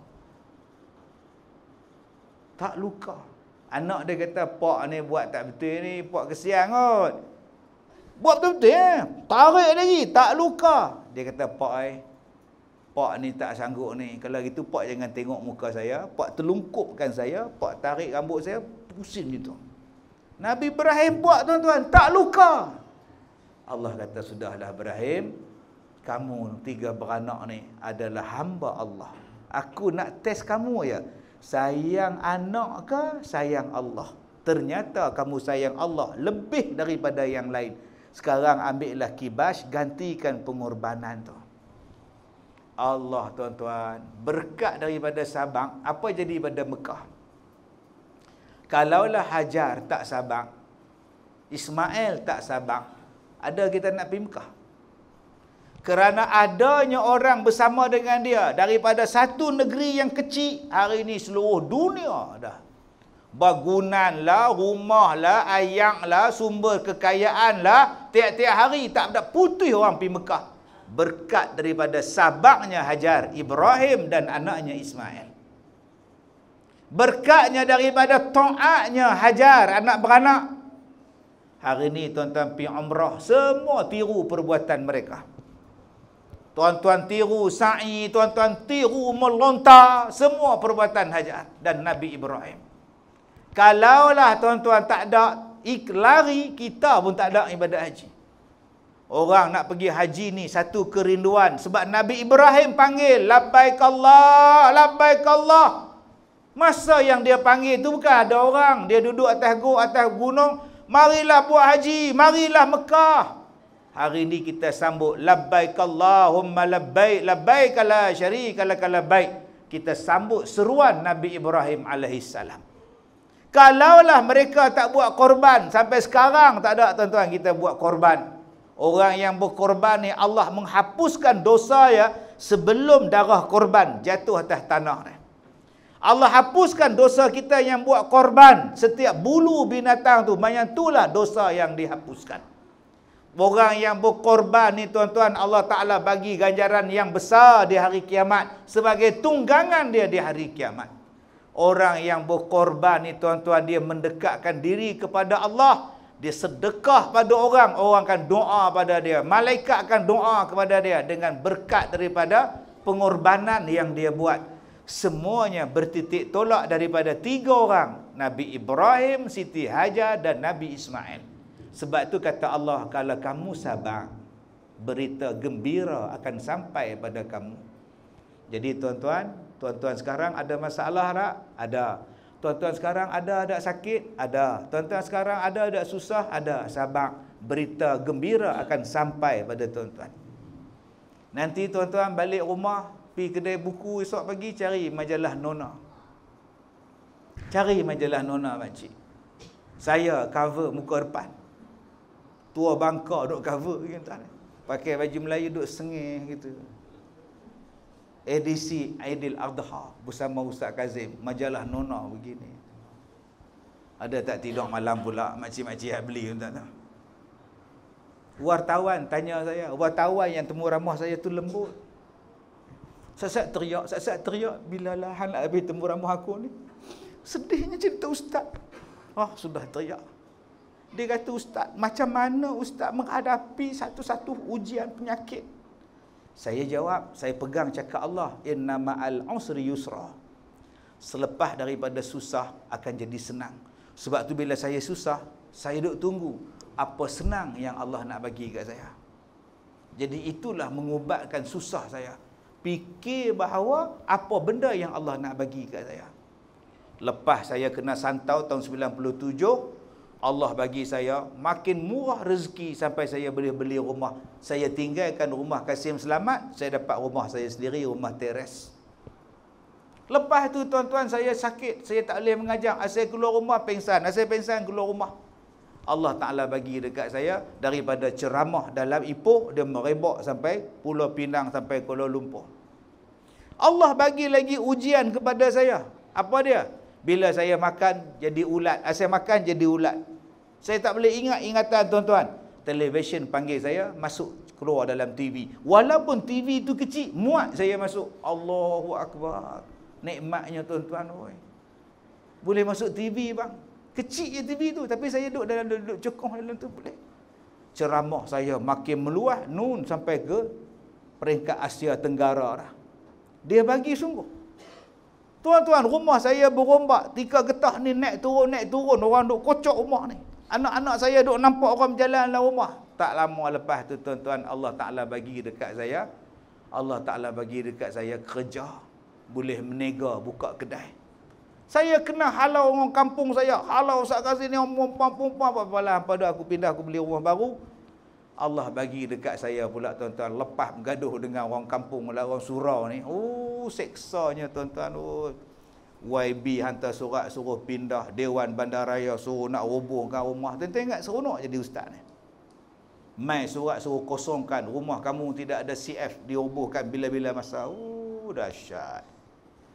Speaker 1: Tak luka. Anak dia kata, pak ni buat tak betul ni, pak kesian kot. Buat betul-betul ya. Tarik lagi, tak luka. Dia kata, pak Pak ni tak sanggup ni. Kalau gitu pak jangan tengok muka saya. Pak telungkupkan saya. Pak tarik rambut saya. Pusing gitu. Nabi Ibrahim buat tuan-tuan. Tak luka. Allah kata, sudahlah Ibrahim. Kamu 3 beranak ni adalah hamba Allah. Aku nak test kamu ya. Sayang anak ke sayang Allah? Ternyata kamu sayang Allah lebih daripada yang lain. Sekarang ambillah kibas, gantikan pengorbanan tu. Allah tuan-tuan, berkat daripada Sabang, apa jadi pada Mekah? Kalaulah Hajar tak Sabang, Ismail tak Sabang, ada kita nak pergi Mekah. Kerana adanya orang bersama dengan dia daripada satu negeri yang kecil, hari ini seluruh dunia dah. Bangunan lah, rumah lah, ayam lah, sumber kekayaan lah, tiap-tiap hari tak ada putih orang pergi Mekah. Berkat daripada sabaknya Hajar, Ibrahim dan anaknya Ismail. Berkatnya daripada taatnya Hajar, anak beranak. Hari ini tuan-tuan pergi umrah, semua tiru perbuatan mereka. Tuan-tuan tiru sa'i, tuan-tuan tiru melontar, semua perbuatan Hajar dan Nabi Ibrahim. Kalaulah tuan-tuan tak ada lari, kita pun tak ada ibadat haji. Orang nak pergi haji ni satu kerinduan. Sebab Nabi Ibrahim panggil, labbaik Allah, labbaik Allah. Masa yang dia panggil tu bukan ada orang. Dia duduk atas gunung. Marilah buat haji, marilah Mekah. Hari ini kita sambut, labbaik Allahumma labbaik, labbaik la syarika laka labbaik. Kita sambut seruan Nabi Ibrahim alaihissalam. Kalaulah mereka tak buat korban, sampai sekarang tak ada tuan-tuan kita buat korban. Orang yang berkorban ni Allah menghapuskan dosa ya sebelum darah korban jatuh atas tanah ni. Allah hapuskan dosa kita yang buat korban. Setiap bulu binatang tu, macam itulah dosa yang dihapuskan. Orang yang berkorban ni tuan-tuan, Allah Ta'ala bagi ganjaran yang besar di hari kiamat sebagai tunggangan dia di hari kiamat. Orang yang berkorban ni tuan-tuan, dia mendekatkan diri kepada Allah. Dia sedekah pada orang, orang akan doa pada dia. Malaikat akan doa kepada dia dengan berkat daripada pengorbanan yang dia buat. Semuanya bertitik tolak daripada 3 orang. Nabi Ibrahim, Siti Hajar dan Nabi Ismail. Sebab tu kata Allah, kalau kamu sabar, berita gembira akan sampai pada kamu. Jadi tuan-tuan, tuan-tuan sekarang ada masalah tak? Ada. Tuan-tuan sekarang ada sakit? Ada. Tuan-tuan sekarang ada susah? Ada. Sabar. Berita gembira akan sampai pada tuan-tuan. Nanti tuan-tuan balik rumah, pergi kedai buku esok pagi, cari majalah Nona. Cari majalah Nona makcik. Saya cover muka depan. Tua bangka duk cover gitu. Pakai baju Melayu duk sengih gitu. Edisi Aidil Adha bersama Ustaz Kazim, majalah Nona begini. Ada tak tidur malam pula makcik-makcik yang beli tuan-tuan. Wartawan tanya saya, wartawan yang temu ramah saya tu lembut. Sat-sat teriak, bilalah hang nak habis temu ramah aku ni. Sedihnya cerita ustaz. Sudah teriak. Dia kata, ustaz, macam mana ustaz menghadapi satu-satu ujian penyakit? Saya jawab, saya pegang cakap Allah, inna ma'al usri yusra. Selepas daripada susah akan jadi senang. Sebab tu bila saya susah, saya duk tunggu apa senang yang Allah nak bagi kat saya. Jadi itulah mengubatkan susah saya. Fikir bahawa apa benda yang Allah nak bagi kat saya. Lepas saya kena santau tahun 97, Allah bagi saya makin murah rezeki sampai saya boleh beli rumah. Saya tinggalkan rumah Kasim Selamat, saya dapat rumah saya sendiri, rumah teres. Lepas tu tuan-tuan, saya sakit, saya tak boleh mengajar. Asal keluar rumah pengsan, asal pengsan keluar rumah. Allah Ta'ala bagi dekat saya daripada ceramah dalam Ipoh, dia merebak sampai Pulau Pinang sampai Kuala Lumpur. Allah bagi lagi ujian kepada saya. Apa dia? Bila saya makan jadi ulat, asal makan jadi ulat. Saya tak boleh ingat ingatan tuan-tuan. Televisyen panggil saya masuk keluar dalam TV. Walaupun TV itu kecil, muat saya masuk. Allahu Akbar. Nikmatnya tuan-tuan. Boleh masuk TV bang. Kecil je TV tu, tapi saya duduk cekong dalam tu boleh. Ceramah saya makin meluas, nun sampai ke peringkat Asia Tenggara dah. Dia bagi sungguh. Tuan-tuan, rumah saya berombak, 3 getah ni naik turun, orang duk kocok rumah ni. Anak-anak saya duk nampak orang berjalan dalam rumah. Tak lama lepas tu tuan-tuan, Allah Ta'ala bagi dekat saya, kerja. Boleh menega, buka kedai. Saya kena halau orang kampung saya, halau Ustaz Kazim ni, orang perempuan apa-apalah. Pada aku pindah, aku beli rumah baru. Allah bagi dekat saya pula tuan-tuan, lepas bergaduh dengan orang kampung, orang surau ni. Seksanya tuan-tuan. YB hantar surat suruh pindah, Dewan Bandaraya suruh nak robohkan rumah. Tuan-tuan ingat seronok jadi ustaz ni. Mai surat suruh kosongkan rumah kamu, tidak ada CF, dirobohkan bila-bila masa. Dahsyat.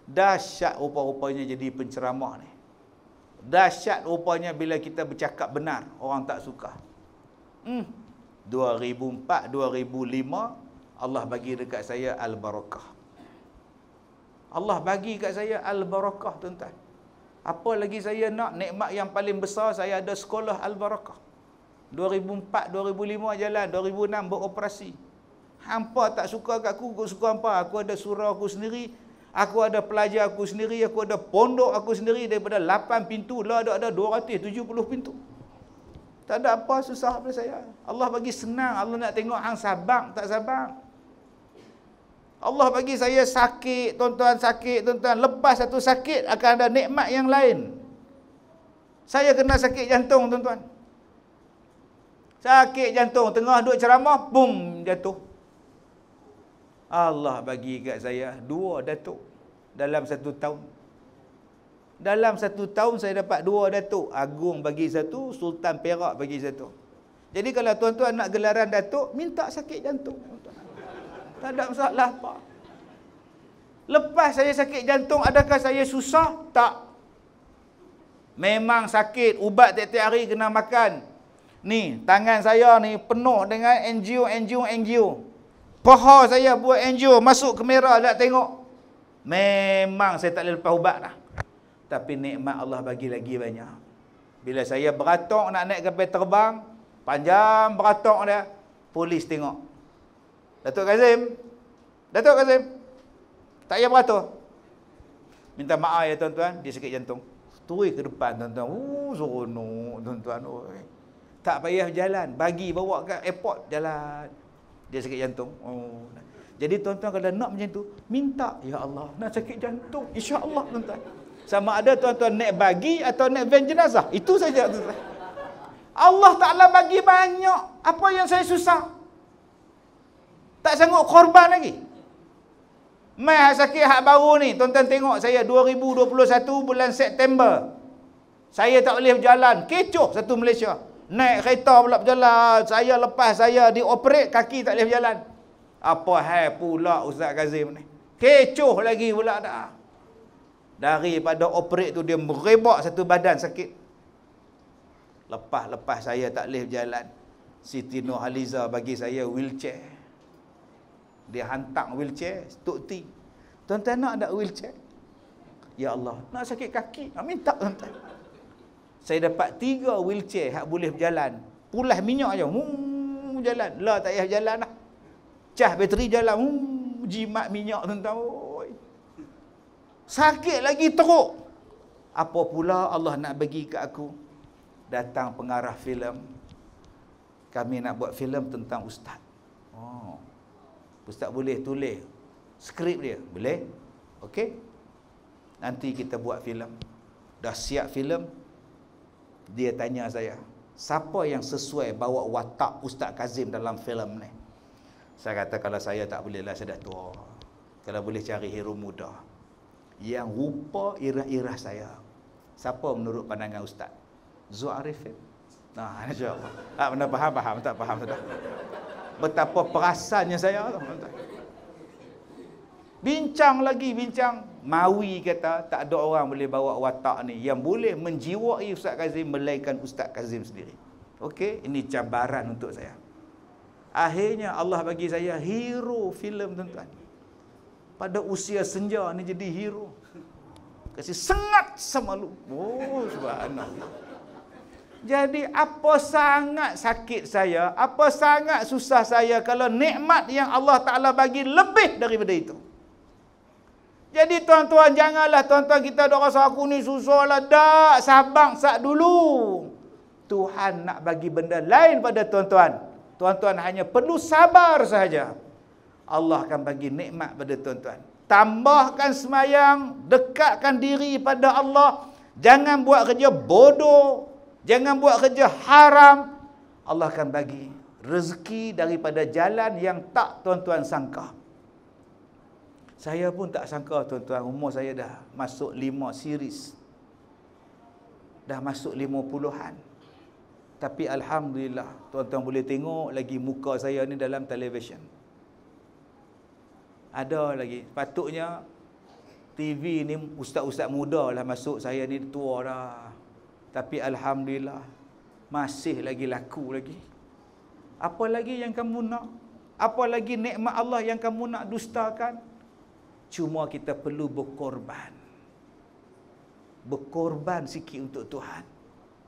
Speaker 1: Dahsyat rupa-rupanya jadi penceramah ni. Dahsyat rupanya bila kita bercakap benar, orang tak suka. 2004, 2005 Allah bagi dekat saya al-barakah. Allah bagi kat saya al-barakah tuan-tuan. Apa lagi saya nak? Nikmat yang paling besar, saya ada sekolah al-barakah. 2004, 2005 jalan, 2006 beroperasi. Hampa tak suka kat aku suka hampa. Aku ada surau aku sendiri, aku ada pelajar aku sendiri, aku ada pondok aku sendiri. Daripada 8 pintu lah ada 270 pintu. Tak ada apa susah pada saya. Allah bagi senang. Allah nak tengok hang sabar tak sabar. Allah bagi saya sakit tuan-tuan, lepas satu sakit akan ada nikmat yang lain. Saya kena sakit jantung tuan-tuan. Sakit jantung, tengah duduk ceramah, boom, jatuh. Allah bagi kat saya 2 datuk dalam 1 tahun. Dalam 1 tahun saya dapat 2 datuk. Agung bagi 1, Sultan Perak bagi 1. Jadi kalau tuan-tuan nak gelaran datuk, minta sakit jantung. Tak ada masalah apa. Lepas saya sakit jantung, adakah saya susah? Tak. Memang sakit, ubat tiap-tiap hari kena makan. Ni, tangan saya ni penuh dengan angio. Paha saya buat angio, masuk kamera nak tengok. Memang saya tak boleh lepas ubat dah. Tapi nikmat Allah bagi lagi banyak. Bila saya beratok nak naik kapal terbang, panjang beratok dia, polis tengok. Datuk Kazim, tak payah beratur. Minta maaf ya tuan-tuan, dia sakit jantung. Turun ke depan tuan-tuan. Seronok tuan-tuan. Tak payah jalan, bagi bawa ke airport jalan. Dia sakit jantung. Jadi tuan-tuan kalau nak macam tu, minta, ya Allah, nak sakit jantung. Insya-Allah tuan-tuan. Sama ada tuan-tuan naik bagi atau naik van jenazah. Itu saja tuan-tuan. Allah Ta'ala bagi banyak. Apa yang saya susah? Tak sanggup korban lagi. Mai sakit hak baru ni, tuan-tuan tengok saya 2021 bulan September. Saya tak boleh berjalan, kecoh satu Malaysia. Naik kereta pula berjalan, saya lepas saya dioperate, kaki tak boleh berjalan. Apa hal pula Ustaz Kazim ni? Kecoh lagi pula dah. Daripada operate tu dia merebak satu badan sakit. Lepas saya tak boleh berjalan, Siti Nurhaliza bagi saya wheelchair. Dia hantar wheelchair, Tok T. Tuan-tuan nak ada wheelchair? Ya Allah, nak sakit kaki, nak minta tuan-tuan. Saya dapat 3 wheelchair hak boleh berjalan. Pulas minyak je, jalan. Lah tak payah jalan dah. Cas bateri jalan, jimat minyak tuan-tuan. Sakit lagi teruk. Apa pula Allah nak bagi kat aku? Datang pengarah filem. Kami nak buat filem tentang ustaz. Ustaz boleh tulis skrip dia? Boleh? Okey. Nanti kita buat filem. Dah siap filem. Dia tanya saya, siapa yang sesuai bawa watak Ustaz Kazim dalam filem ni? Saya kata kalau saya tak boleh lah, saya dah tua. Kalau boleh cari hero muda yang rupa irah-irah saya. Siapa menurut pandangan Ustaz? Zul Arifin. Nah, insya-Allah. Benar faham, tak faham sudah. Betapa perasannya saya. Bincang. Mawi kata tak ada orang boleh bawa watak ni yang boleh menjiwai Ustaz Kazim melainkan Ustaz Kazim sendiri. Okey, ini cabaran untuk saya. Akhirnya Allah bagi saya hero filem tuan-tuan. Pada usia senja ni jadi hero. Kasih sengat sama lu. Subhanallah. Jadi apa sangat sakit saya, apa sangat susah saya kalau nikmat yang Allah Ta'ala bagi lebih daripada itu. Jadi tuan-tuan, janganlah tuan-tuan kita dah rasa aku ni susah lah. Tak, sabang sak dulu. Tuhan nak bagi benda lain pada tuan-tuan. Tuan-tuan hanya perlu sabar sahaja. Allah akan bagi nikmat pada tuan-tuan. Tambahkan semayang, dekatkan diri pada Allah. Jangan buat kerja bodoh, jangan buat kerja haram. Allah akan bagi rezeki daripada jalan yang tak tuan-tuan sangka. Saya pun tak sangka tuan-tuan, umur saya dah masuk 5 series. Dah masuk 50-an. Tapi alhamdulillah, tuan-tuan boleh tengok lagi muka saya ni dalam televisyen. Ada lagi. Patutnya TV ni ustaz-ustaz muda lah masuk, saya ni tua dah. Tapi alhamdulillah masih lagi laku lagi. Apa lagi yang kamu nak? Apa lagi nikmat Allah yang kamu nak dustakan? Cuma kita perlu berkorban. Berkorban sikit untuk Tuhan.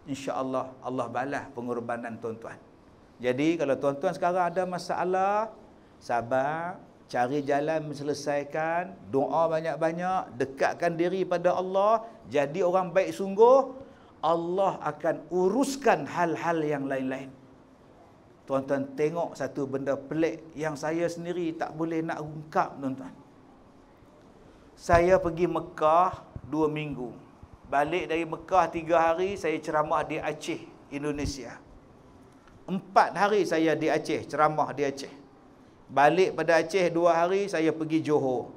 Speaker 1: InsyaAllah Allah balas pengorbanan tuan-tuan. Jadi kalau tuan-tuan sekarang ada masalah, sabar, cari jalan menyelesaikan, doa banyak-banyak, dekatkan diri pada Allah, jadi orang baik sungguh, Allah akan uruskan hal-hal yang lain-lain. Tuan-tuan tengok satu benda pelik yang saya sendiri tak boleh nak ungkap, tuan-tuan. Saya pergi Mekah 2 minggu. Balik dari Mekah 3 hari, saya ceramah di Aceh, Indonesia. 4 hari saya di Aceh, ceramah di Aceh. Balik pada Aceh 2 hari, saya pergi Johor.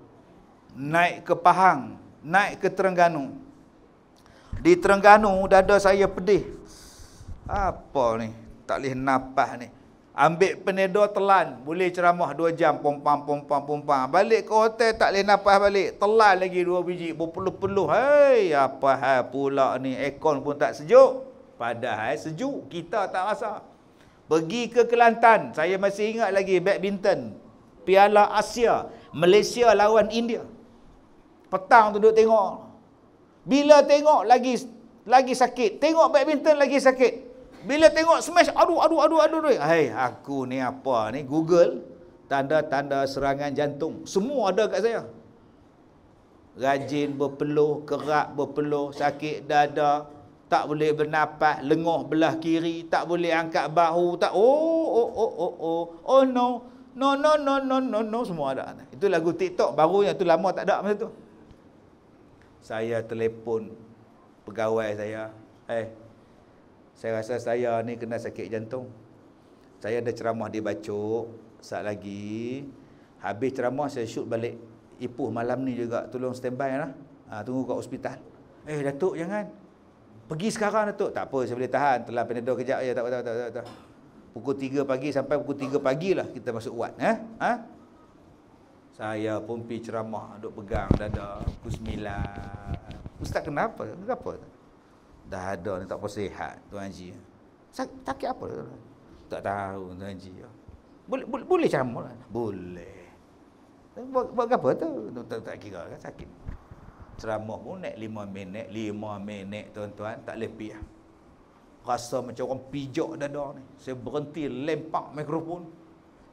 Speaker 1: Naik ke Pahang, naik ke Terengganu. Di Terengganu, dada saya pedih. Apa ni? Tak boleh napas ni. Ambil penedor telan, boleh ceramah 2 jam, pompang. Balik ke hotel, tak boleh napas balik. Telan lagi 2 biji, berpeluh-peluh. Hei, apa hal pula ni? Aircon pun tak sejuk. Padahal sejuk, kita tak rasa. Pergi ke Kelantan, saya masih ingat lagi badminton. Piala Asia, Malaysia lawan India. Petang tu duduk tengok. Bila tengok lagi sakit. Tengok badminton lagi sakit. Bila tengok smash, aduh. Hai, aku ni apa ni? Google, tanda-tanda serangan jantung. Semua ada kat saya. Rajin berpeluh, kerak berpeluh, sakit dada, tak boleh bernapas, lenguh belah kiri, tak boleh angkat bahu, tak oh no, semua ada. Itu lagu TikTok barunya tu, lama tak ada masa tu. Saya telefon pegawai saya, saya rasa saya ni kena sakit jantung. Saya ada ceramah di Bacok, saat lagi habis ceramah saya shoot balik. Ipoh malam ni juga, tolong standby lah. Tunggu kat hospital. Datuk jangan. Pergi sekarang Datuk. Tak apa, saya boleh tahan. Telah penedor kejap je. Tak. Pukul 3 pagi sampai pukul 3 pagi lah kita masuk wad. Saya pun pergi ceramah, duk pegang dada. Pukul 9. Ustaz kenapa? Dah ada ni, tak apa sihat Tuan Haji. Sakit apa? Tak tahu Tuan Haji. Boleh ceramah? Boleh. Buat apa tu? Tak kira kan sakit. Ceramah pun naik 5 minit tuan-tuan, tak lebih lah. Rasa macam orang pijak dada ni. Saya berhenti lempak mikrofon,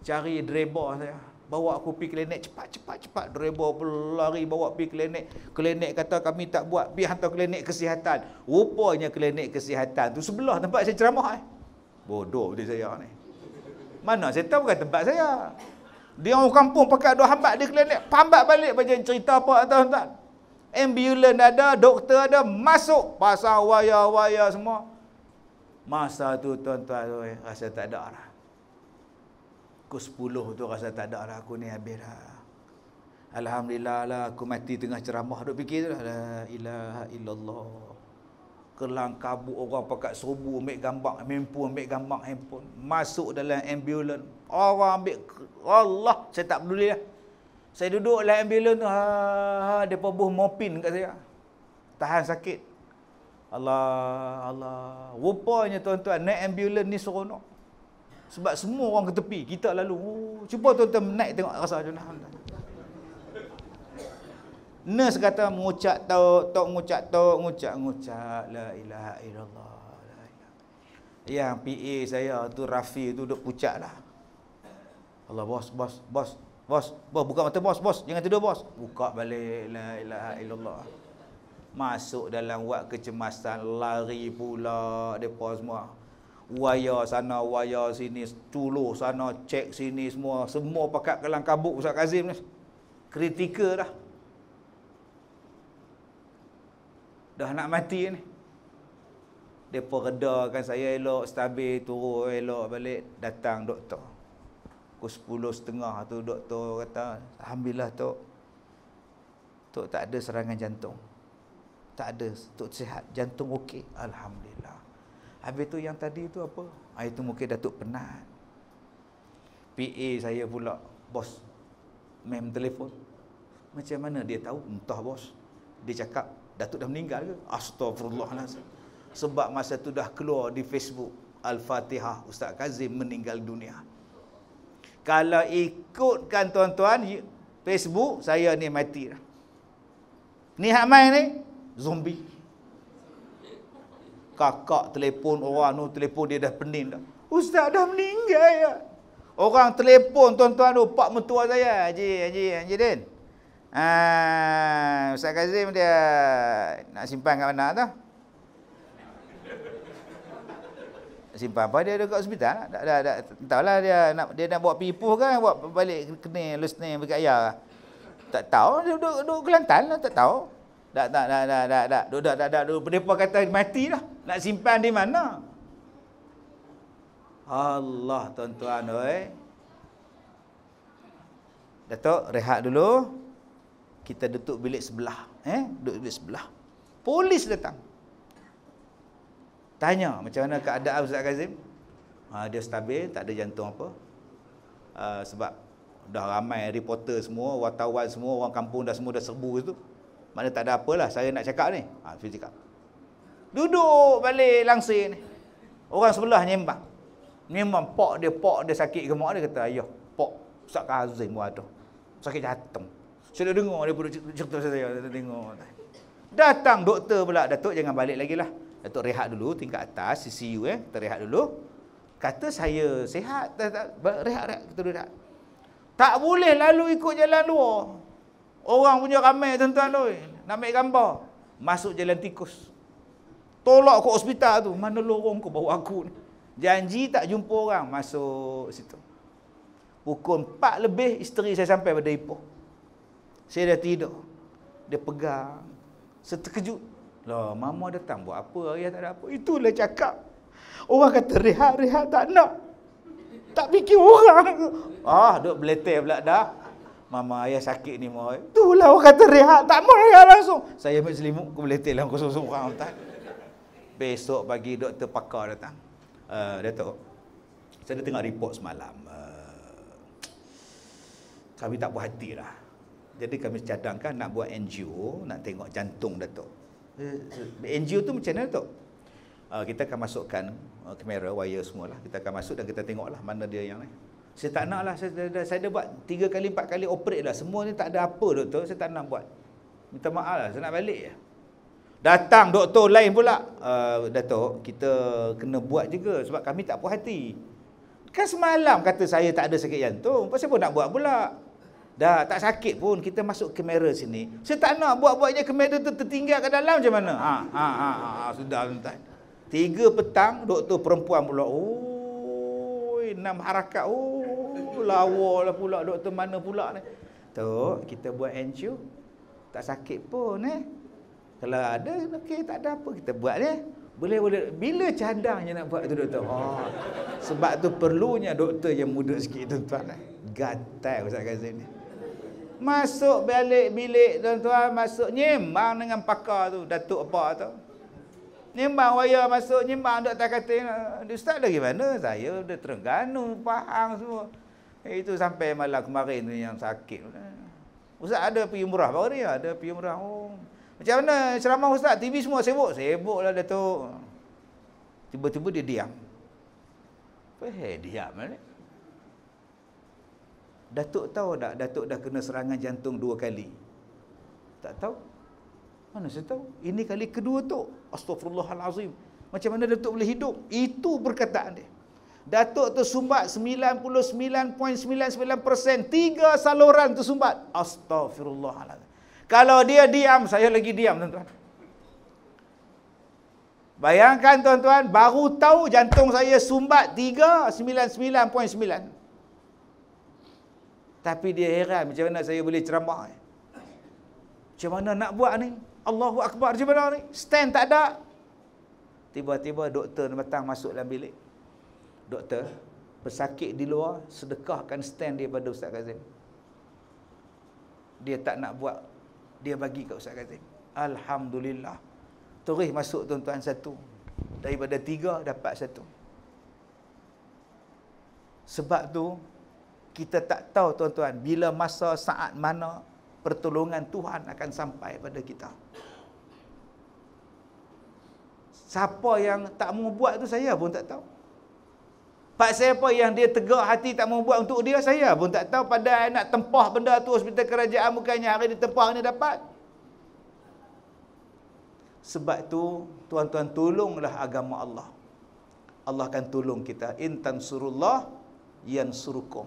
Speaker 1: cari driver saya, bawa aku pergi klinik cepat. Driver berlari bawa pergi klinik. Klinik kata kami tak buat, pergi hantar klinik kesihatan. Rupanya klinik kesihatan tu sebelah tempat saya ceramah. Bodoh dia saya ni. Mana saya tahu bukan tempat saya. Dia orang kampung pakai 2 hambat di klinik, hambat balik macam cerita apa tuan-tuan. Ambulans ada, doktor ada, masuk pasang waya-waya semua. Masa tu tuan-tuan rasa tak ada dah. Pukul 10 tu rasa tak ada dah, aku ni habis dah. Alhamdulillah lah, aku mati tengah ceramah, duk fikir tu lah, la ilaha illallah. Kelang kabut orang pakai serbu ambil gambar, ambil gambar handphone. Masuk dalam ambulans, orang ambil, Allah, saya tak peduli lah. Saya duduk dalam ambulans tu, mereka buh morfin kat saya. Tahan sakit. Allah. Rupanya tuan-tuan, naik ambulans ni seronok. Sebab semua orang ke tepi, kita lalu. Cuba tuan-tuan naik tengok rasa macam mana. Nurse kata mengucap la ilaha illallah. Yang PA saya tu Rafi tu duk pucat dah. Allah bos. Bos, buka mata bos, jangan tidur bos. Buka balik, la ilaha illallah. Masuk dalam wad kecemasan, lari pula depa semua. Waya sana, waya sini, culuh sana, cek sini semua pakat kelang kabut Ustaz Kazim ni. Kritikal dah. Dah nak mati ni. Depa redakan saya elok, stabil turun elok balik, datang doktor. Pukul 10.30 tu doktor kata, alhamdulillah Tok. Tok tak ada serangan jantung. Tak ada, Tok sihat, jantung okey. Alhamdulillah. Habis tu yang tadi tu apa? Itu mungkin Datuk penat. PA saya pula, bos, mem telefon. Macam mana dia tahu? Entah bos. Dia cakap, Datuk dah meninggal ke? Astagfirullahalazim. Sebab masa tu dah keluar di Facebook, Al-Fatihah, Ustaz Kazim meninggal dunia. Kalau ikutkan tuan-tuan, Facebook, saya ni mati dah. Ni hak main ni, zombie. Kakak telefon orang tu, telefon dia dah pening dah. Ustaz dah meninggal ya. Orang telefon tuan-tuan tu, pak mertua saya, Haji Din. Ustaz Kazim dia nak simpan kat mana tu? Simpan apa dia dekat hospital? Entahlah dia nak buat pipuh kan, buat balik kena lusni dekat ayah. Tak tahu dia duduk Kelantan lah, tak tahu. Tak. Duduk depa kata mati dah. Nak simpan di mana? Allah tuan-tuan oi. Datuk rehat dulu. Kita duduk bilik sebelah, duduk bilik sebelah. Polis datang. Tanya macam mana keadaan Ustaz Kazim? Dia stabil, tak ada jantung apa. Sebab dah ramai reporter semua, wartawan semua, orang kampung dah semua dah serbu itu. Mana tak ada apalah saya nak cakap ni. Saya cakap. Duduk balik langsir ni. Orang sebelah nyembang. Pak dia sakit ke mak dia kata, ayah, Pak Ustaz Kazim buat tu. Sakit jantung. Saya dah dengar dia pun cerita saya, tengok. Datang doktor pula, Datuk jangan balik lagi lah. Datuk rehat dulu tingkat atas, CCU kita rehat dulu. Kata saya sihat, rehat, kita rehat. Tak boleh lalu ikut jalan luar. Orang punya ramai tuan-tuan tu, nak ambil gambar. Masuk jalan tikus. Tolak ke hospital tu, mana lorong kau bawa aku ni. Janji tak jumpa orang, masuk situ. Pukul 4 lebih, isteri saya sampai pada Ipoh. Saya dah tidur. Dia pegang. Saya terkejut. Lah, mama datang buat apa? Ayah tak ada apa. Itulah cakap. Orang kata rehat tak nak. Tak fikir orang. Duk beletir pula dah. Mama ayah sakit ni mau. Itulah orang kata rehat, tak mau rehat langsung. Saya ambil selimut, aku beletir lah kosong seorang tak. Besok pagi doktor pakar datang. Datuk, saya dah tengok report semalam. Kami tak puas hati lah. Jadi kami cadangkan nak buat NGO, nak tengok jantung Datuk. NGO tu macam mana Datuk? Kita akan masukkan kamera, wire semualah. Kita akan masuk dan kita tengoklah mana dia yang ni. Saya tak nak lah, saya dah buat 3 kali 4 kali operate lah. Semua ni tak ada apa doktor, saya tak nak buat. Minta maaf lah, saya nak balik je. Datang doktor lain pula. Datuk, kita kena buat juga sebab kami tak puas hati. Kan semalam kata saya tak ada sakit jantung, pasal pun nak buat pula. Dah tak sakit pun, kita masuk kamera sini. Saya tak nak buat-buatnya kamera tu tertinggal ke dalam macam mana? Sudah tuan. 3 petang, doktor perempuan pula. 6 harakat. Lawa lah pula doktor mana pula ni. Tok, kita buat NGO. Tak sakit pun Kalau ada, okey, tak ada apa. Kita buat Boleh. Bila cadangnya nak buat tu doktor? Sebab tu perlunya doktor yang muda sikit tuan-tuan. Gatal Ustaz Kazim ni. Masuk balik bilik tuan-tuan, masuk nyembang dengan pakar tu, Datuk apa tu. Nyembang waya masuk, nyembang doktor kata, Ustaz lagi mana? Saya dah Terengganu, Pahang semua. Itu sampai malam kemarin tu yang sakit. Ustaz ada pergi umrah baru ni, ada pergi umrah. Macam mana ceramah Ustaz? TV semua sibuk? Sibuklah Datuk. Tiba-tiba dia diam. Diam ni. Datuk tahu tak? Datuk dah kena serangan jantung 2 kali. Tak tahu? Mana saya tahu? Ini kali kedua tu. Astagfirullahalazim. Macam mana Datuk boleh hidup? Itu perkataan dia. Datuk tersumbat 99.99%, 3 saluran tersumbat. Astaghfirullahaladzim. Kalau dia diam, saya lagi diam, tuan-tuan. Bayangkan tuan-tuan, baru tahu jantung saya sumbat 399.9. Tapi dia heran macam mana saya boleh ceramah. Macam mana nak buat ni? Allahu Akbar, macam mana ni? Stand tak ada. Tiba-tiba doktor datang masuk dalam bilik. Doktor, pesakit di luar, sedekahkan stand dia pada Ustaz Kazim. Dia tak nak buat, dia bagi kat Ustaz Kazim. Alhamdulillah. Terus masuk tuan-tuan satu. Daripada 3 dapat 1. Sebab tu kita tak tahu tuan-tuan bila masa saat mana pertolongan Tuhan akan sampai pada kita. Siapa yang tak mau buat tu saya pun tak tahu. Pak siapa yang dia tegak hati tak mau buat untuk dia, saya pun tak tahu. Padahal nak tempah benda tu hospital kerajaan, bukannya hari ditempah ni dapat. Sebab tu tuan-tuan tolonglah agama Allah. Allah akan tolong kita. In tansurullah yansurukum.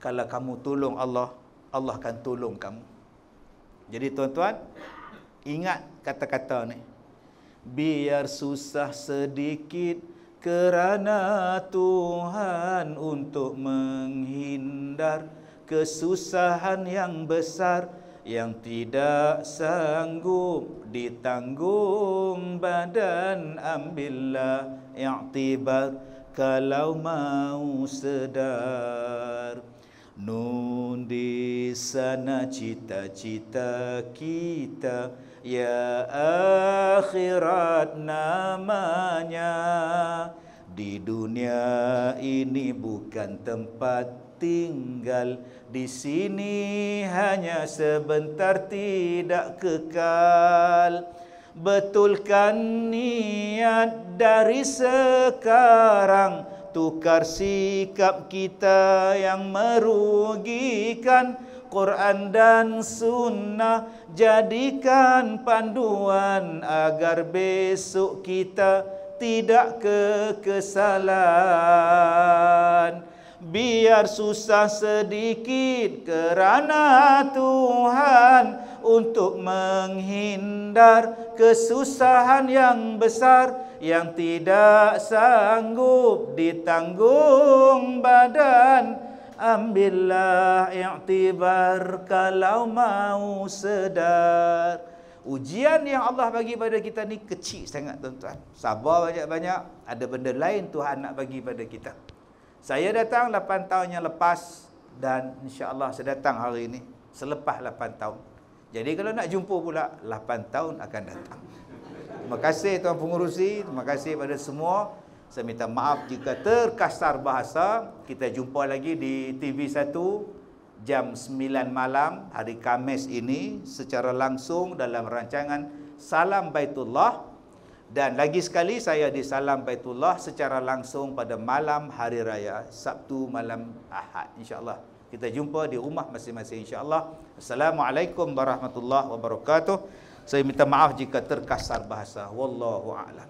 Speaker 1: Kalau kamu tolong Allah, Allah akan tolong kamu. Jadi tuan-tuan, ingat kata-kata ni. Biar susah sedikit kerana Tuhan, untuk menghindar kesusahan yang besar yang tidak sanggup ditanggung badan. Ambillah i'tibar kalau mau sedar. Nun di sana cita-cita kita, ya akhirat namanya. Di dunia ini bukan tempat tinggal, di sini hanya sebentar, tidak kekal. Betulkan niat dari sekarang, tukar sikap kita yang merugikan. Quran dan sunnah jadikan panduan, agar besok kita tidak kekesalan. Biar susah sedikit kerana Tuhan, untuk menghindar kesusahan yang besar yang tidak sanggup ditanggung badan. Ambillah i'tibar kalau mau sedar. Ujian yang Allah bagi pada kita ni kecil sangat tuan-tuan. Sabar banyak-banyak, ada benda lain Tuhan nak bagi pada kita. Saya datang 8 tahun yang lepas, dan insya-Allah saya datang hari ini selepas 8 tahun. Jadi kalau nak jumpa pula 8 tahun akan datang. Terima kasih Tuan Pengurusi, terima kasih pada semua. Saya minta maaf jika terkasar bahasa. Kita jumpa lagi di TV1 jam 9 malam hari Khamis ini secara langsung dalam rancangan Salam Baitullah. Dan lagi sekali saya di Salam Baitullah secara langsung pada malam hari raya Sabtu malam Ahad, insya-Allah. Kita jumpa di rumah masing-masing, insya-Allah. Assalamualaikum warahmatullahi wabarakatuh. Saya minta maaf jika terkasar bahasa. Wallahu a'lam.